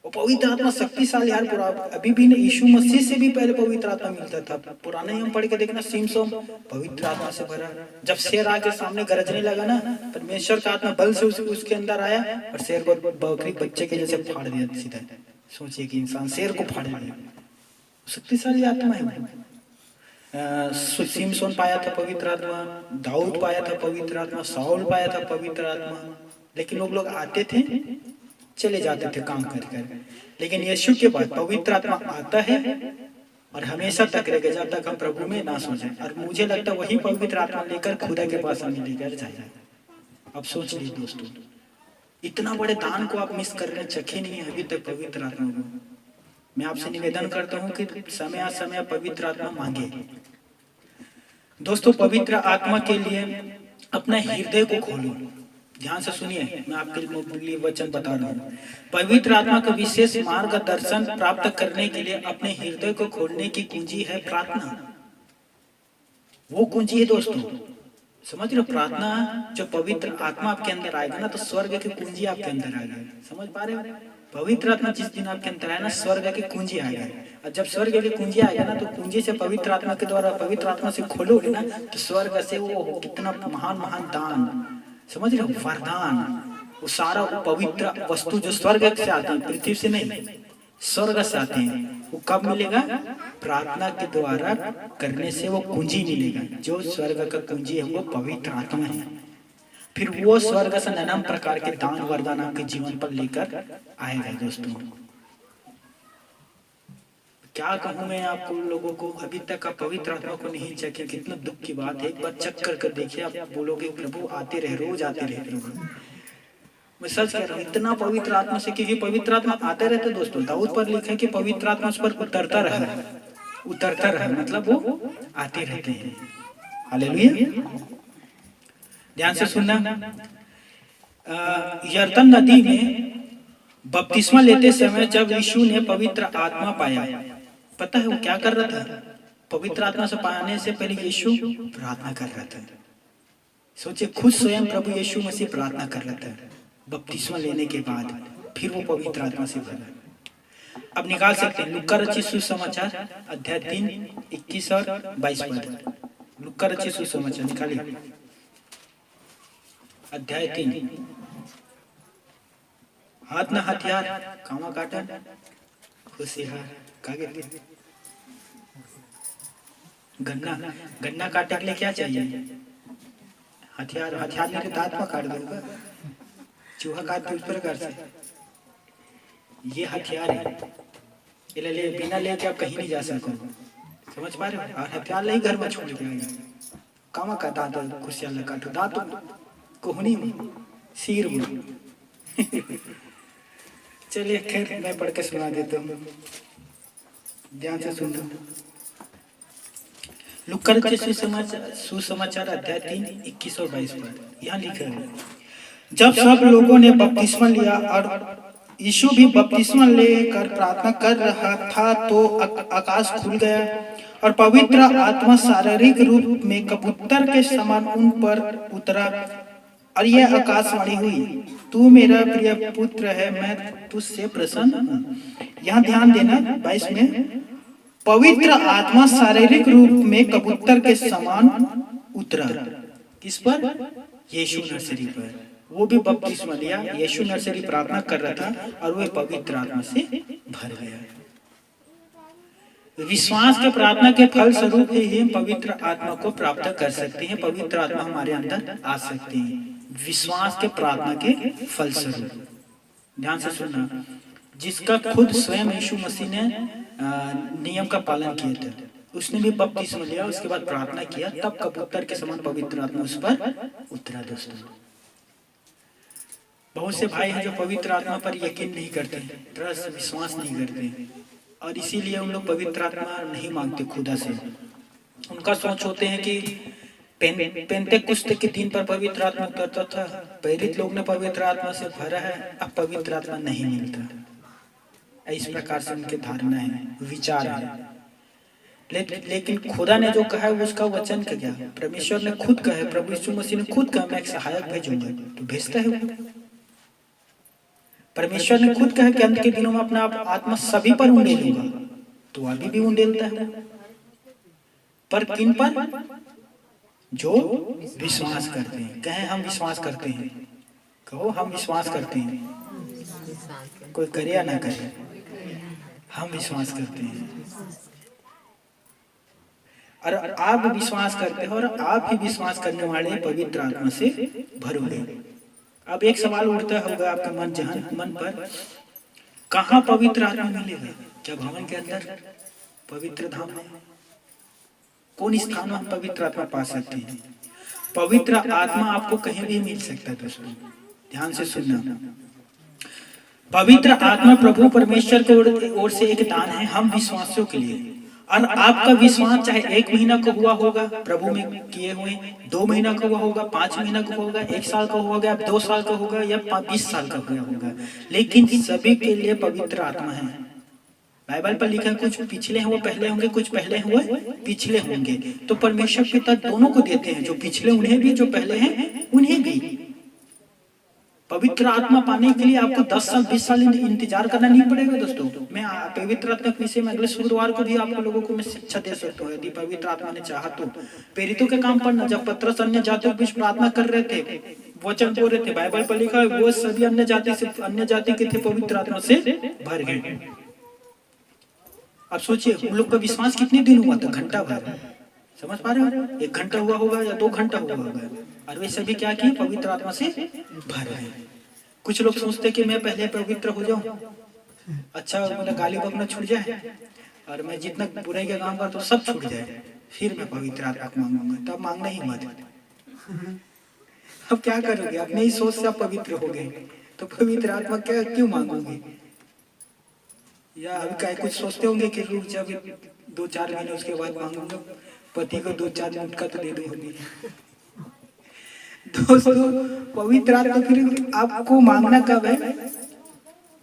वो पवित्र आत्मा शक्तिशाली यार पूरा, अभी भी नहीं, यीशु मसीह से भी पहले पवित्र आत्मा मिलता था। पुराने नियम पढ़ के देखना, सिमसोन पवित्र आत्मा से भरा, जब शेर आके सामने गरजने लगा ना, परमेश्वर का आत्मा बल से उसके अंदर आया और शेर को बकरी बच्चे के जैसे फाड़ दिया सीधा। सोचिए कि इंसान शेर को फाड़ दिया, शक्तिशाली आत्मा है। सिमसोन पाया था पवित्र आत्मा, दाऊद पाया था पवित्र आत्मा, साउल पाया था पवित्र आत्मा। लेकिन लोग आते थे चले जाते थे काम कर कर, लेकिन यीशु के बाद पवित्र आत्मा आता है और हमेशा तक रहेगा जब तक हम प्रभु में ना सो जाए। और मुझे लगता है वही पवित्र आत्मा लेकर खुदा के पास हमें लेकर जाएगा। अब सोच लीजिए दोस्तों, इतना बड़े दान को आप मिस कर रहे हैं, चखे नहीं है अभी तक पवित्र आत्मा को। मैं आपसे निवेदन करता हूँ कि समय समय पवित्र आत्मा मांगे। दोस्तों, पवित्र आत्मा के लिए अपना हृदय को खोलो। ध्यान से सुनिए, मैं आपके लिए वचन बता रहा हूँ। पवित्र आत्मा का विशेष मार्गदर्शन प्राप्त करने के लिए अपने हृदय को खोलने की कुंजी है प्रार्थना। वो कुंजी है दोस्तों, समझ रहे हो? प्रार्थना, जो पवित्र आत्मा आपके अंदर आएगा ना, तो स्वर्ग की कुंजी आपके अंदर आएगा। समझ पा रहे हो? पवित्र आत्मा जिस दिन आपके अंदर आए ना, स्वर्ग की कुंजी आएगा। और जब स्वर्ग की कुंजी आएगा ना, तो कुंजी से पवित्र आत्मा के द्वारा पवित्र आत्मा से खोलोगे ना, तो स्वर्ग से वो कितना महान महान दान, समझ रहे हो, वरदान, वो सारा पवित्र वस्तु जो स्वर्ग से आते हैं, पृथ्वी से नहीं, स्वर्ग से आते हैं, वो कब मिलेगा? प्रार्थना के द्वारा करने से वो कुंजी मिलेगा। जो स्वर्ग का कुंजी है वो पवित्र आत्मा है। फिर वो स्वर्ग से नाना प्रकार के दान वरदान आपके जीवन पर लेकर आएगा। दोस्तों, क्या कहूं मैं आपको लोगों को, अभी तक आप पवित्र आत्मा को नहीं चखे, कितना दुख की बात है। एक बार चेक कर देखिए, आप बोलोगे प्रभु आते रहे, रोज आते रहे प्रभु। मैं सच कह रहा हूँ, इतना पवित्र आत्मा से, क्योंकि पवित्र आत्मा आते रहते दोस्तों। दाऊद पर लिखा है कि पवित्र आत्मा उस पर उतरता रहा, मतलब वो आते रहते हैं। हालेलुया। ध्यान से सुनना, यरदन नदी में बपतिस्मा लेते समय जब यीशु ने पवित्र आत्मा पाया, पता है वो क्या कर रहा था? पवित्र आत्मा से पाने से पहले यीशु प्रार्थना कर रहा था। सोचिए, खुद स्वयं प्रभु यीशु मसीह प्रार्थना कर रहा था बपतिस्मा लेने के बाद, फिर वो पवित्र आत्मा से भरा। अब निकाल सकते हैं लूका रचित सुसमाचार अध्याय 3 21 और 22 पद। लूका रचित सुसमाचार निकालिए, अध्याय 3। हाथ ना हथियार, कामा काटन, खुशियार, कागे गन्ना काटने के लिए क्या चाहिए? हथियार। हथियार लेके दांत में काट दूंगा, चूहा काट उस प्रकार से। ये हथियार है, ये ले बिना लेके आप कहीं नहीं जा सको। समझ पा रहे हो? और हथियार नहीं घर में छोड़ के कामा का दांत खुशियार काटो, दांत कोहनी में, सिर में। चलिए खैर, मैं पढ़ के सुना देता हूँ, ध्यान से सुनना। लूका रचित सुसमाचार अध्याय 3 21 और 22 पद। यहाँ लिखा है, जब सब लोगों ने बपतिस्मा लिया और यीशु भी बपतिस्मा लेकर प्रार्थना कर रहा था, तो आकाश खुल गया और पवित्र आत्मा शारीरिक रूप में कबूतर के समान उन पर उतरा और यह आकाशवाणी हुई, तू मेरा प्रिय पुत्र है, मैं तुझसे प्रसन्न हूँ। यहाँ ध्यान देना 22 में, पवित्र आत्मा शारीरिक रूप में कबूतर के समान उतरा। किस पर? यीशु नर्सरी पर। वो भी बपतिस्मा लिया, यीशु नर्सरी प्रार्थना कर रहा था और वह पवित्र आत्मा से भर गया। विश्वास के प्रार्थना के फल स्वरूप ही हम पवित्र आत्मा को प्राप्त कर सकते हैं। पवित्र आत्मा हमारे अंदर आ सकते हैं विश्वास के प्रार्थना के फल स्वरूप। ध्यान से सुनना, जिसका खुद स्वयं यीशु मसीह ने नियम का पालन किया था, उसने भी बपतिस्मा लिया, उसके बाद प्रार्थना किया, तब कबूतर के समान पवित्र आत्मा उस पर उतरा। दोस्तों, बहुत से भाई हैं जो पवित्र आत्मा पर यकीन नहीं करते, ट्रस्ट विश्वास नहीं करते, और इसीलिए उन लोग पवित्र आत्मा नहीं मांगते खुदा से। उनका सोच होते हैं कि पेंतेकुस्त के दिन पर पवित्र आत्मा उतरता था, प्रेरित लोग ने पवित्र आत्मा से भरा है, अब पवित्र आत्मा नहीं मिलता। इस प्रकार से उनके धारणा है, विचार है। लेकिन खुदा ने जो कहा है उसका वचन क्या? परमेश्वर ने खुद कहा है, प्रभु यीशु मसीह ने खुद कहा, मैं एक सहायक भेजूंगा, तो भेजता है। परमेश्वर ने खुद कहा कि अंत के दिनों में अपना आत्मा सभी पर उंडेलूंगा, तो अभी भी उंडेलता है। पर किन पर? जो विश्वास करते हैं। कहें हम विश्वास करते हैं, कहो हम विश्वास करते हैं। कोई करे या ना करे, हम विश्वास करते हैं। और आप विश्वास करते हो और आप ही विश्वास करने वाले पवित्र आत्मा से भरोगे। अब एक सवाल उठता होगा आपके मन पर, कहाँ पवित्र आत्मा मिलेगा? क्या भवन के अंदर पवित्र धाम है? कौन स्थान में हम पवित्र आत्मा पा सकते हैं? पवित्र आत्मा आपको कहीं भी मिल सकता है दोस्तों, ध्यान से सुनना। पवित्र आत्मा प्रभु परमेश्वर की ओर से एक दान है हम विश्वासियों के लिए। और आपका विश्वास चाहे 1 महीना का हुआ होगा प्रभु में किए हुए, 2 महीना का हुआ होगा, 5 महीना का होगा, 1 साल का होगा, 2 साल का होगा या 20 साल का हुआ होगा, लेकिन सभी के लिए पवित्र आत्मा है। बाइबल पर लिखा है कुछ पिछले हैं वो पहले होंगे, कुछ पहले हुए पिछले होंगे। तो परमेश्वर पिता दोनों को देते हैं, जो पिछले उन्हें भी, जो पहले हैं उन्हें भी। पवित्र आत्मा पाने के लिए आपको 10 साल 20 साल इंतजार करना नहीं पड़ेगा दोस्तों। मैं पवित्र आत्मा के विषय में अगले शुक्रवार को भी आप लोगों को मैं शिक्षा दे सकता हूँ, यदि पवित्र आत्मा ने चाहा तो। प्रेरितों के काम पढ़ना, जब पतरस अन्य जातियों के बीच प्रार्थना कर रहे थे, वचन बोल रहे थे, बाइबल पर लिखा है वो सभी अन्य जाति के थे पवित्र आत्मा से भर गए। अब सोचिए उन लोग का विश्वास कितने दिन हुआ था? घंटा भर। समझ पा रहे हो? 1 घंटा हुआ होगा या 2 घंटा हुआ होगा, और वे सभी क्या किए? पवित्र आत्मा से भर गए। कुछ लोग सोचते कि मैं पहले पवित्र हो जाऊं, अच्छा मेरा गाली बकना छूट जाए और मैं जितना बुराई का काम करता हूँ सब छूट जाए, फिर मैं पवित्र आत्मा को मांगूंगा। तब मांगना ही मत। अब क्या करोगे? अपने ही सोच से आप पवित्र हो गए, तो पवित्र आत्मा क्या क्यों मांगोगे? या अभी क्या कुछ सोचते होंगे कि रुक जब 2-4 महीने उसके बाद मांगूंगा, पति को 2-4 मिनट का तो दे दूंगी। दोस्तों पवित्र आत्मा फिर आपको मांगना कब है?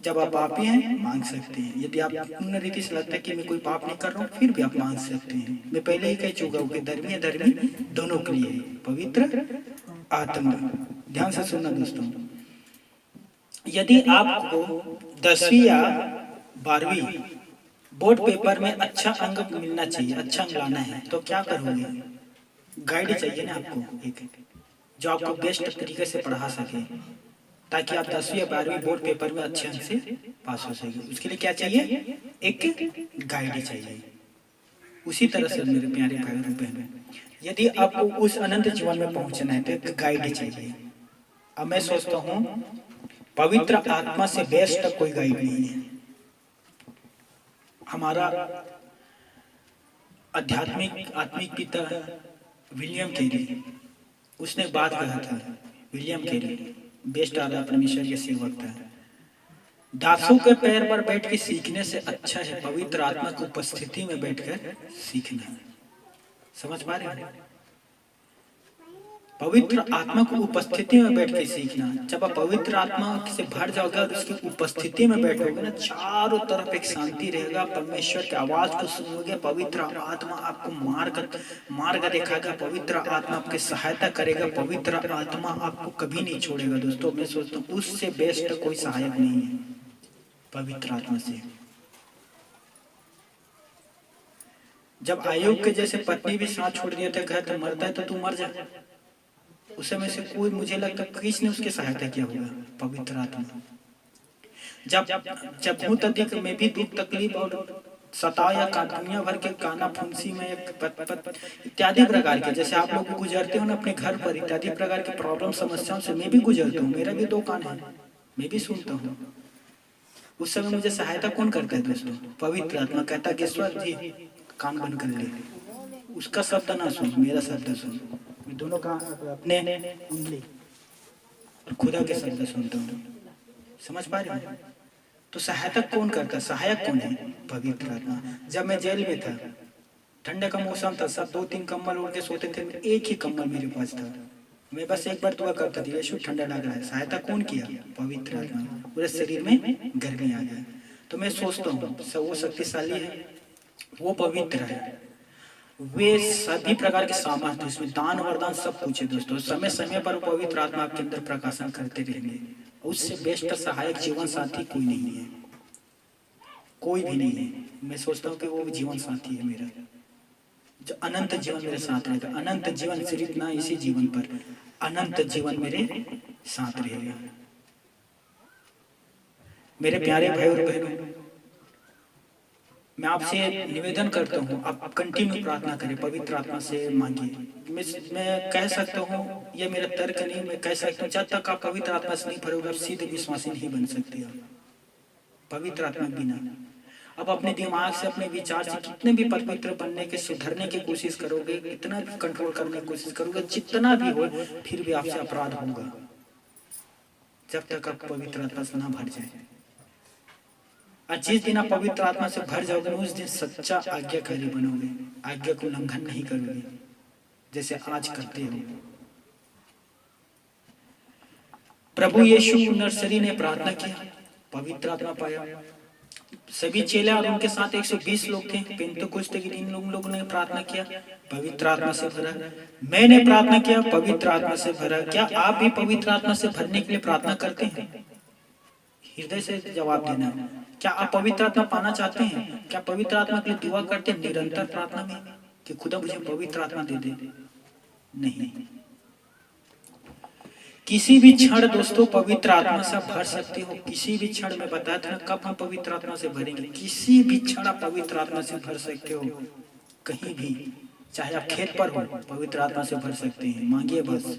जब आप पापी हैं मांग सकते हैं। यदि आप पूर्ण रीति से लगता है कि मैं कोई पाप नहीं कर रहा हूँ, फिर भी आप मांग सकते हैं। मैं पहले ही कह चुका हूँ कि धर्मी दोनों के लिए पवित्र आत्मा। ध्यान से सुनना दोस्तों, यदि आपको 10वीं या 12वीं बोर्ड पेपर में अच्छा अंक मिलना चाहिए, अच्छा अंक लाना है, तो क्या करोगे? गाइड चाहिए ना आपको, एक जो आपको बेस्ट तरीके से पढ़ा सके, ताकि आप 10वीं या 12वीं बोर्ड पेपर में अच्छे अंक से पास हो सके। उसके लिए क्या चाहिए? एक गाइड चाहिए। उसी तरह से मेरे प्यारे भाई बहनों, यदि आपको उस अनंत जीवन में पहुंचना है तो एक गाइड चाहिए। अब मैं सोचता हूँ पवित्र आत्मा से बेस्ट कोई गाइड नहीं है। हमारा आत्मिक पिता विलियम कैरी, उसने बात कहा था, विलियम कैरी बेस्ट आधा परमेश्वर के सेवक था, दासों के पैर पर बैठ के सीखने से अच्छा है पवित्र आत्मा की उपस्थिति में बैठकर सीखना। समझ पा रहे हैं? पवित्र आत्मा को उपस्थिति में बैठ के सीखना। जब आप पवित्र आत्मा से भर जाओगे और उसकी उपस्थिति में बैठोगे ना, चारों तरफ एक शांति रहेगा, परमेश्वर की आवाज को सुनोगे, पवित्र आत्मा आपको मार्ग दिखाएगा, पवित्र आत्मा आपकी सहायता करेगा, पवित्र आत्मा आपको कभी नहीं छोड़ेगा। दोस्तों मैं सोचता हूँ उससे बेस्ट कोई सहायक नहीं है पवित्र आत्मा से। जब आयोग के जैसे पत्नी भी साथ छोड़ दिया था, कहता मरता है तो तू मर जा, उस समय से कोई, मुझे लगता किसने उसकी सहायता किया होगा? पवित्र आत्मा। जब बहुत अधिक में भी दुख तकलीफ और सताया का दुनिया भर के काना फुंसी में इत्यादि प्रकार के, जैसे आप लोग गुजरते हो ना अपने घर पर, इत्यादि प्रकार के प्रॉब्लम समस्याओं से मैं भी गुजरता हूँ। मेरा भी 2 कान है, मैं भी सुनता हूँ। उस समय मुझे सहायता कौन करता है दोस्तों? पवित्र आत्मा। कहता है ईश्वर जी कान बंद कर ले, उसका शब्द ना सुन, मेरा शब्द सुन। मैं दोनों का अपने उंगली और खुदा के शब्द सुनता हूँ। समझ पा रहे हो? तो सहायता कौन करता? सहायक कौन है? पवित्र आत्मा। जब मैं जेल में था, ठंडे का मौसम था, सब 2-3 कंबल ओढ़ के सोते थे, एक ही कंबल मेरे पास था। मैं बस एक बार दुआ करता था, यीशु ठंडा लग रहा है। सहायता कौन किया? पवित्र आत्मा। पूरे शरीर में गर्मी आ गया। तो मैं सोचता हूँ वो शक्तिशाली है, वो पवित्र है, वे सभी प्रकार के सामर्थ है, इसमें दान वरदान सब कुछ है दोस्तों। समय समय पर पवित्र आत्मा आपके अंदर प्रकाशन करते रहेंगे उससे बेस्ट सहायक जीवन साथी कोई नहीं है, कोई भी नहीं है। मैं सोचता हूँ कि वो जीवन साथी है मेरा, जो अनंत जीवन मेरे साथ रहेगा। अनंत जीवन सिर्फ ना इसी जीवन पर, अनंत जीवन मेरे साथ रहेगा। मेरे प्यारे भाई और बहनों, मैं आपसे निवेदन करता हूँ, आप कंटिन्यू प्रार्थना करें, पवित्र आत्मा से मांगिए। मैं कह सकता हूँ, ये मेरा तर्क नहीं, मैं कह सकता हूँ जब तक आप पवित्र आत्मा से नहीं भरोगे आप सीधे विश्वासी नहीं बन सकते हो, पवित्र आत्मा बिना। अब अपने दिमाग से, अपने विचार से कितने भी पवित्र बनने के, सुधरने की कोशिश करोगे, कितना भी कंट्रोल करने की कोशिश करोगे, जितना भी हो, फिर भी आपसे अपराध होगा जब तक आप पवित्र आत्मा से ना भर जाए। और जिस दिन आप पवित्र आत्मा से भर जाओगे उस दिन सच्चा आज्ञाकारी बनोगे, आज्ञा को उल्लंघन नहीं करोगे जैसे आज करते हो। प्रभु यीशु नर्सरी ने प्रार्थना किया, पवित्र आत्मा पाया। सभी चेले और उनके साथ 120 लोग थे। पेंतेकोस्ते के दिन लोगों ने प्रार्थना किया, पवित्र आत्मा से भरा। मैंने प्रार्थना किया, पवित्र आत्मा से भरा। क्या आप भी पवित्र आत्मा से भरने के लिए प्रार्थना करते हैं? हृदय से जवाब देना। क्या आप पवित्र आत्मा पाना चाहते हैं? क्या पवित्र आत्मा के लिए दुआ करते हैं निरंतर प्रार्थना में कि खुदा मुझे पवित्र आत्मा दे दे? नहीं। किसी भी क्षण दोस्तों पवित्र आत्मा से भर सकते हो। किसी भी क्षण में बताया था कब हम पवित्र आत्मा से भरेंगे। किसी भी क्षण आप पवित्र आत्मा से भर सकते हो, कहीं भी। चाहे आप खेत पर हो पवित्र आत्मा से भर सकते हैं, मांगिए बस।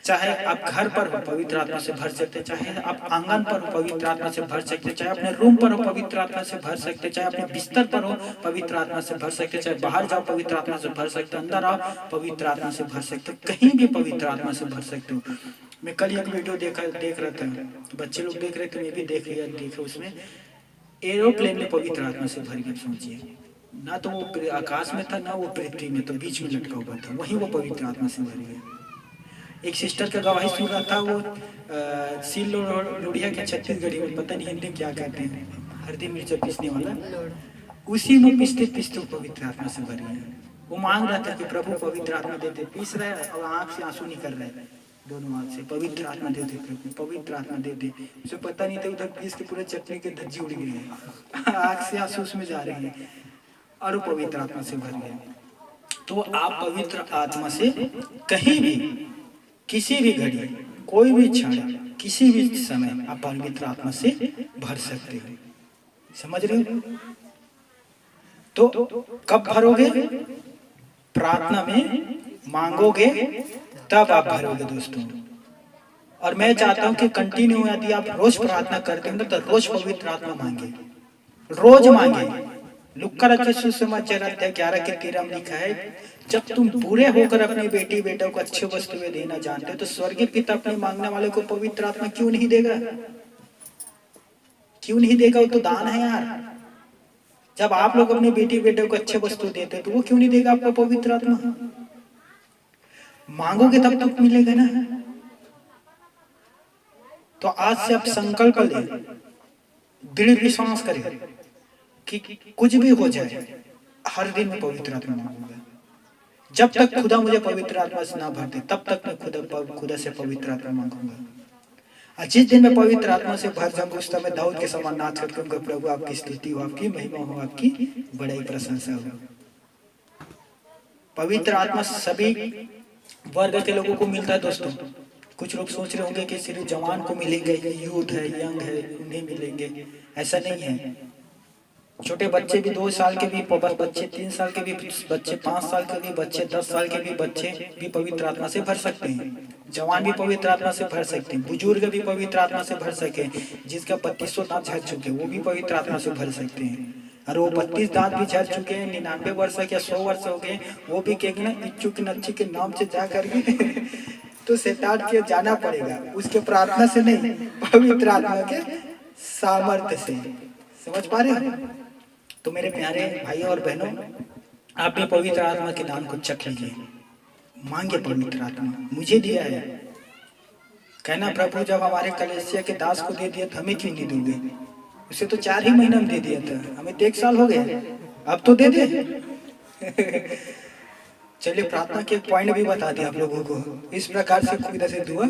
चाहे आप घर पर हो पवित्र आत्मा से भर सकते हैं, चाहे आप आंगन पर हो पवित्र आत्मा से भर सकते हैं, चाहे अपने रूम पर हो पवित्र आत्मा से भर सकते हैं, चाहे अपने बिस्तर पर हो पवित्र आत्मा से भर सकते हैं, चाहे बाहर जाओ पवित्र आत्मा से भर सकते हैं, अंदर आओ पवित्र आत्मा से भर सकते हो, कहीं भी पवित्र आत्मा से भर सकते हो। मैं कल एक वीडियो देख रहा था, बच्चे लोग देख रहे थे, मैं भी देखा। उसमें एरोप्लेन में पवित्र आत्मा से भर गया। सोचिए, ना तो वो आकाश में था ना वो पृथ्वी में, तो बीच में लटका हुआ था, वहीं वो पवित्र आत्मा से भर गया। एक सिस्टर का गवाही सुन रहा था, वो सील लोढ़िया के छत्तीसगढ़ी में, पता नहीं हिंदी क्या कहते हैं, हल्दी मिर्च पीसने वाला, उसी में पीसते पीसते पवित्र आत्मा से भर गया। वो मांग रहा था कि प्रभु पवित्र आत्मा दे दे, पीस रहा है और आंख से आंसू निकल रहा है, दोनों आंख से, पवित्र आत्मा दे दे प्रभु, पवित्र आत्मा दे दे। उसे पता नहीं था उधर पीस के पूरे चटनी के धज्जी उड़ गई है, आंख से आंसू उसमें जा रहे हैं और वो पवित्र आत्मा से भर गया। तो आप पवित्र आत्मा से कहीं भी, किसी भी घड़ी, कोई भी क्षण, किसी भी समय आप पवित्र आत्मा से भर सकते हो। समझ रहे हो? तो कब भरोगे? प्रार्थना में मांगोगे तब आप भरोगे दोस्तों। और मैं चाहता हूं कि कंटिन्यू, यदि आप रोज प्रार्थना करते हो तो रोज पवित्र आत्मा मांगे, रोज मांगे। लुक्का सुसमाचार अध्याय 11 के 13 में लिखा है, जब तुम पूरे होकर अपने बेटी बेटों को अच्छे वस्तुएं देना जानते हो तो स्वर्गीय पिता अपने मांगने वाले को पवित्र आत्मा क्यों नहीं देगा? क्यों नहीं देगा? वो तो दान है यार। जब आप लोग अपने बेटी बेटों को अच्छे वस्तु देते हो तो वो क्यों नहीं देगा आपको पवित्र आत्मा? मांगोगे तब तक मिलेगा ना। तो आज से आप संकल्प ले, दृढ़ विश्वास करें कि कुछ भी हो जाए हर दिन मैं पवित्र आत्मा मांगूंगा। जब तक खुदा मुझे पवित्र आत्मा से ना भर दे तब तक मैं खुदा से पवित्र आत्मा मांगूंगा। और जिस दिन मैं पवित्र आत्मा से भर जाऊंगा उस समय दाऊद के समान नाच कर कहूंगा, प्रभु आपकी स्तुति हो, आपकी महिमा हो, आपकी बड़ाई प्रशंसा हो। पवित्र आत्मा सभी वर्ग के लोगों को मिलता है दोस्तों। कुछ लोग सोच रहे होंगे कि सिर्फ जवान को मिलेंगे, यूथ है, यंग है, उन्हें मिलेंगे। ऐसा नहीं है। छोटे बच्चे भी, 2 साल के भी बच्चे, 3 साल के भी बच्चे, 5 साल के भी बच्चे, 10 साल के भी बच्चे भी पवित्र आत्मा से भर सकते हैं। जवान भी पवित्र आत्मा से भर सकते हैं, बुजुर्ग भी पवित्र आत्मा से भर सके। जिसका 3200 दांत झड़ चुके वो भी पवित्र आत्मा से भर सकते हैं। और वो 32 दांत भी झड़ चुके हैं, 99 वर्ष या 100 वर्ष हो गए, वो भी कहेंगे ना इच्छुक नच्छी के नाम से जा करके तो शैतान के जाना पड़ेगा, उसके प्रार्थना से नहीं, पवित्र आत्मा के सामर्थ्य से। समझ पा रहे हो? तो मेरे प्यारे भाई और बहनों, आप भी पवित्र आत्मा के दान को चख लीजिए, मांगे पवित्र आत्मा। मुझे दिया है, कहना प्रभु जब हमारे कलेसिया के दास को दे दिया तो हमें क्यों नहीं दोगे? उसे तो 4 ही महीना में दे दिया था, हमें तो 1 साल हो गए, अब तो दे दे। चलिए प्रार्थना के पॉइंट भी बता दिया आप लोगों को, इस प्रकार से खुदा से दुआ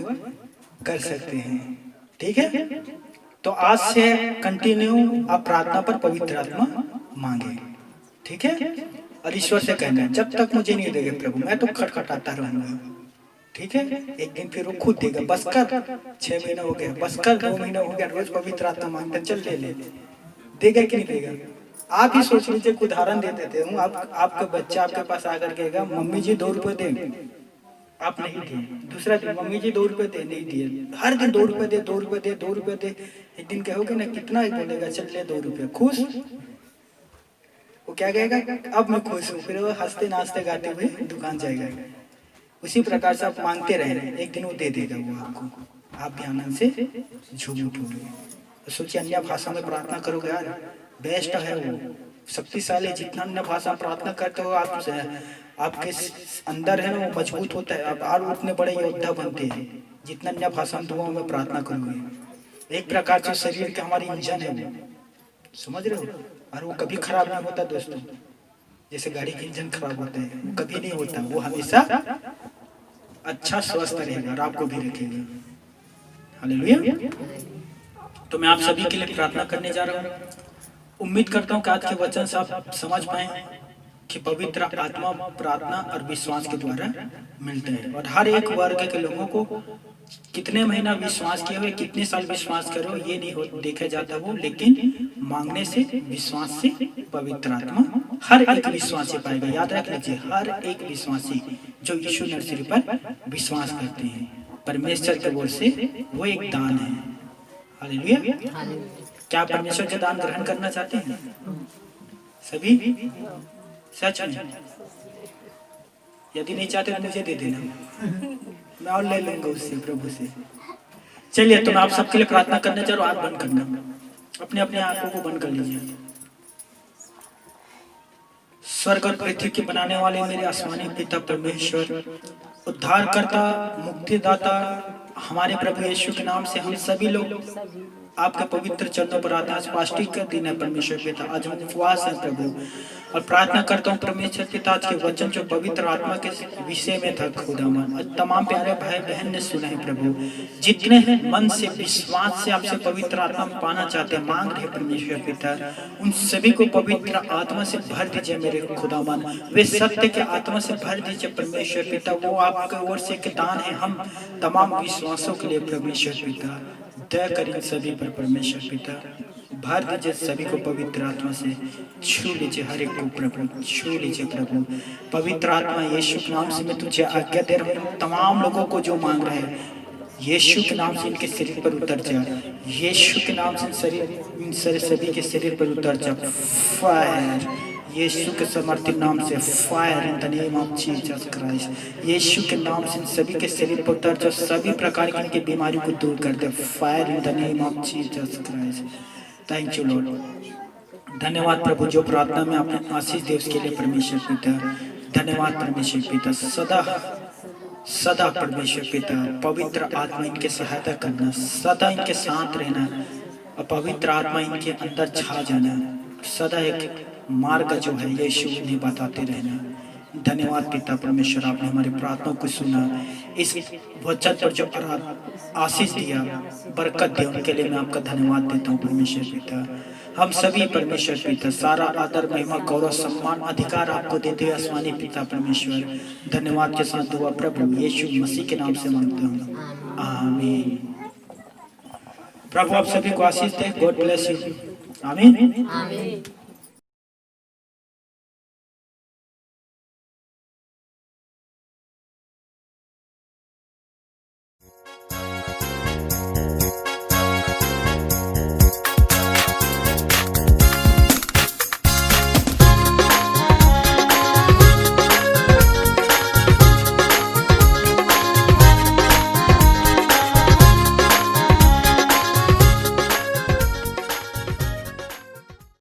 कर सकते हैं। ठीक है? तो आज से कंटिन्यू आप प्रार्थना पर पवित्र आत्मा मांगे, ठीक है? और ईश्वर से कहना है जब तक मुझे नहीं देंगे प्रभु मैं तो खटखटाता रहूंगा, ठीक है? एक दिन फिर वो खुद देगा, बस कर 6 महीना हो गया, बस कर 2 महीना हो गया, रोज पवित्र आत्मा मांगता, चल ले देगा कि नहीं देगा? आप ही सोच लीजिए, उदाहरण दे देते हूँ, आपका बच्चा आपके पास आकर कहेगा मम्मी जी 2 रुपए दे, आप नहीं दिए, दूसरा दिन मम्मी जी 2 रुपए दे, नहीं दिए, हर दिन 2 रुपए दे, 2 रुपए दे, 2 रुपए दे, एक दिन कहोगे ना कितना ही बोलेगा, चल ले 2 रुपए, खुश? वो क्या कहेगा, अब मैं खुश हूँ, फिर वो हंसते नाचते गाते हुए दुकान जाएगा। उसी प्रकार से आप मांगते रहे, एक दिन वो दे देगा वो आपको, आप भी आनंद से झूम उठोगे। तो सोचिए अन्य भाषा में प्रार्थना करोगे यार, बेस्ट है वो, शक्तिशाली, जितना अन्य भाषा प्रार्थना करते हो आप आपके अंदर है ना वो मजबूत होता है, आप और उतने बड़े योद्धा बनते हैं जितना अन्य भाषा दुआओं में प्रार्थना करोगे। एक प्रकार से शरीर के हमारी इंजन है वो, समझ रहे हो? और वो कभी खराब नहीं होता दोस्तों, जैसे गाड़ी का इंजन खराब होता है वो कभी नहीं होता, वो हमेशा अच्छा स्वस्थ रहेगा और आपको भी रखेगा। हालेलुया। तो मैं आप सभी के लिए प्रार्थना करने जा रहा हूँ। उम्मीद करता हूँ कि आज के वचन से आप समझ पाए कि पवित्र आत्मा प्रार्थना और विश्वास के द्वारा मिलते हैं, और हर एक वर्ग के लोगों को कितने महीना विश्वास किए हुए, कितने साल विश्वास करो ये नहीं हो देखा जाता वो, लेकिन मांगने से विश्वास से पवित्र आत्मा हर एक विश्वासी पाएगा। याद रख लीजिए, हर एक विश्वासी जो यीशु नर्सरी पर विश्वास करते हैं परमेश्वर के ओर से वो एक दान है। हालेलुया। क्या परमेश्वर का दान ग्रहण करना चाहते हैं सभी? सच में? यदि नहीं चाहते तो मुझे दे देना, मैं और ले लूंगा उससे, प्रभु से। चलिए, तो मैं आप सबके लिए प्रार्थना करने जा रहा हूँ। आंख बंद करना, अपने अपने आंखों को बंद कर लीजिए। स्वर्ग और पृथ्वी के बनाने वाले मेरे आसमानी पिता परमेश्वर, उद्धारकर्ता, मुक्तिदाता, हमारे प्रभु यीशु के नाम से हम सभी लोग आपके पवित्र चरणों पर आते हैं। आज फास्टिंग का दिन है परमेश्वर पिता, आज हम उपवास है प्रभु, और प्रार्थना करता हूँ परमेश्वर पिता आज के वचन जो पवित्र आत्मा के विषय में था खुदावन, आज तमाम प्यारे भाई बहन ने सुना है प्रभु, जितने मन से विश्वास से आपसे पवित्र आत्मा पाना चाहते हैं, मांग रहे परमेश्वर पिता, उन सभी को पवित्र आत्मा से भर दीजिए मेरे खुदावन, वे सत्य के आत्मा से भर दीजिए परमेश्वर पिता, वो आपके ओर से एक दान है हम तमाम विश्वासों के लिए परमेश्वर पिता। दया करें सभी पर परमेश्वर पिता, भर दीजिए सभी को पवित्र आत्मा से, छू लीजिए हर एक को प्रभु, छू लीजिए प्रभु। पवित्र आत्मा यीशु के नाम से मैं तुझे आज्ञा दे रहा हूँ, तमाम लोगों को जो मांग रहे हैं यीशु के नाम से इनके शरीर पर उतर जा, यीशु के नाम से सभी के शरीर पर उतर जा, फायर यीशु के समर्थित नाम से, fire in the name of Jesus Christ, Yeshu के नाम से सभी के शरीर पर उतर जाओ, सभी प्रकार की इनकी बीमारी को दूर कर दे, fire in the name of Jesus Christ. Thank you Lord, धन्यवाद प्रभु जो प्रार्थना में आपने आशीष दे उसके लिए परमेश्वर पिता, धन्यवाद परमेश्वर पिता, सदा सदा परमेश्वर पिता पवित्र आत्मा इनके सहायता करना, सदा इनके साथ रहना, और पवित्र आत्मा इनके अंदर छा जाना, सदा एक मार्ग जो है यीशु ने बताते रहना। धन्यवाद पिता परमेश्वर, आपने हमारी प्रार्थना को सुना, इस वचन पर जो आशीष दिया, बरकत दिया, उनके लिए मैं आपका धन्यवाद देता हूँ परमेश्वर पिता। हम सभी परमेश्वर पिता सारा आदर महिमा गौरव सम्मान अधिकार आपको देते हुए आसमानी पिता परमेश्वर धन्यवाद के साथ दुआ प्रभु यीशु मसीह के नाम से मांगता हूँ, आमीन। प्रभु आप सभी को आशीष दे, गॉड ब्लेस यू, आमीन।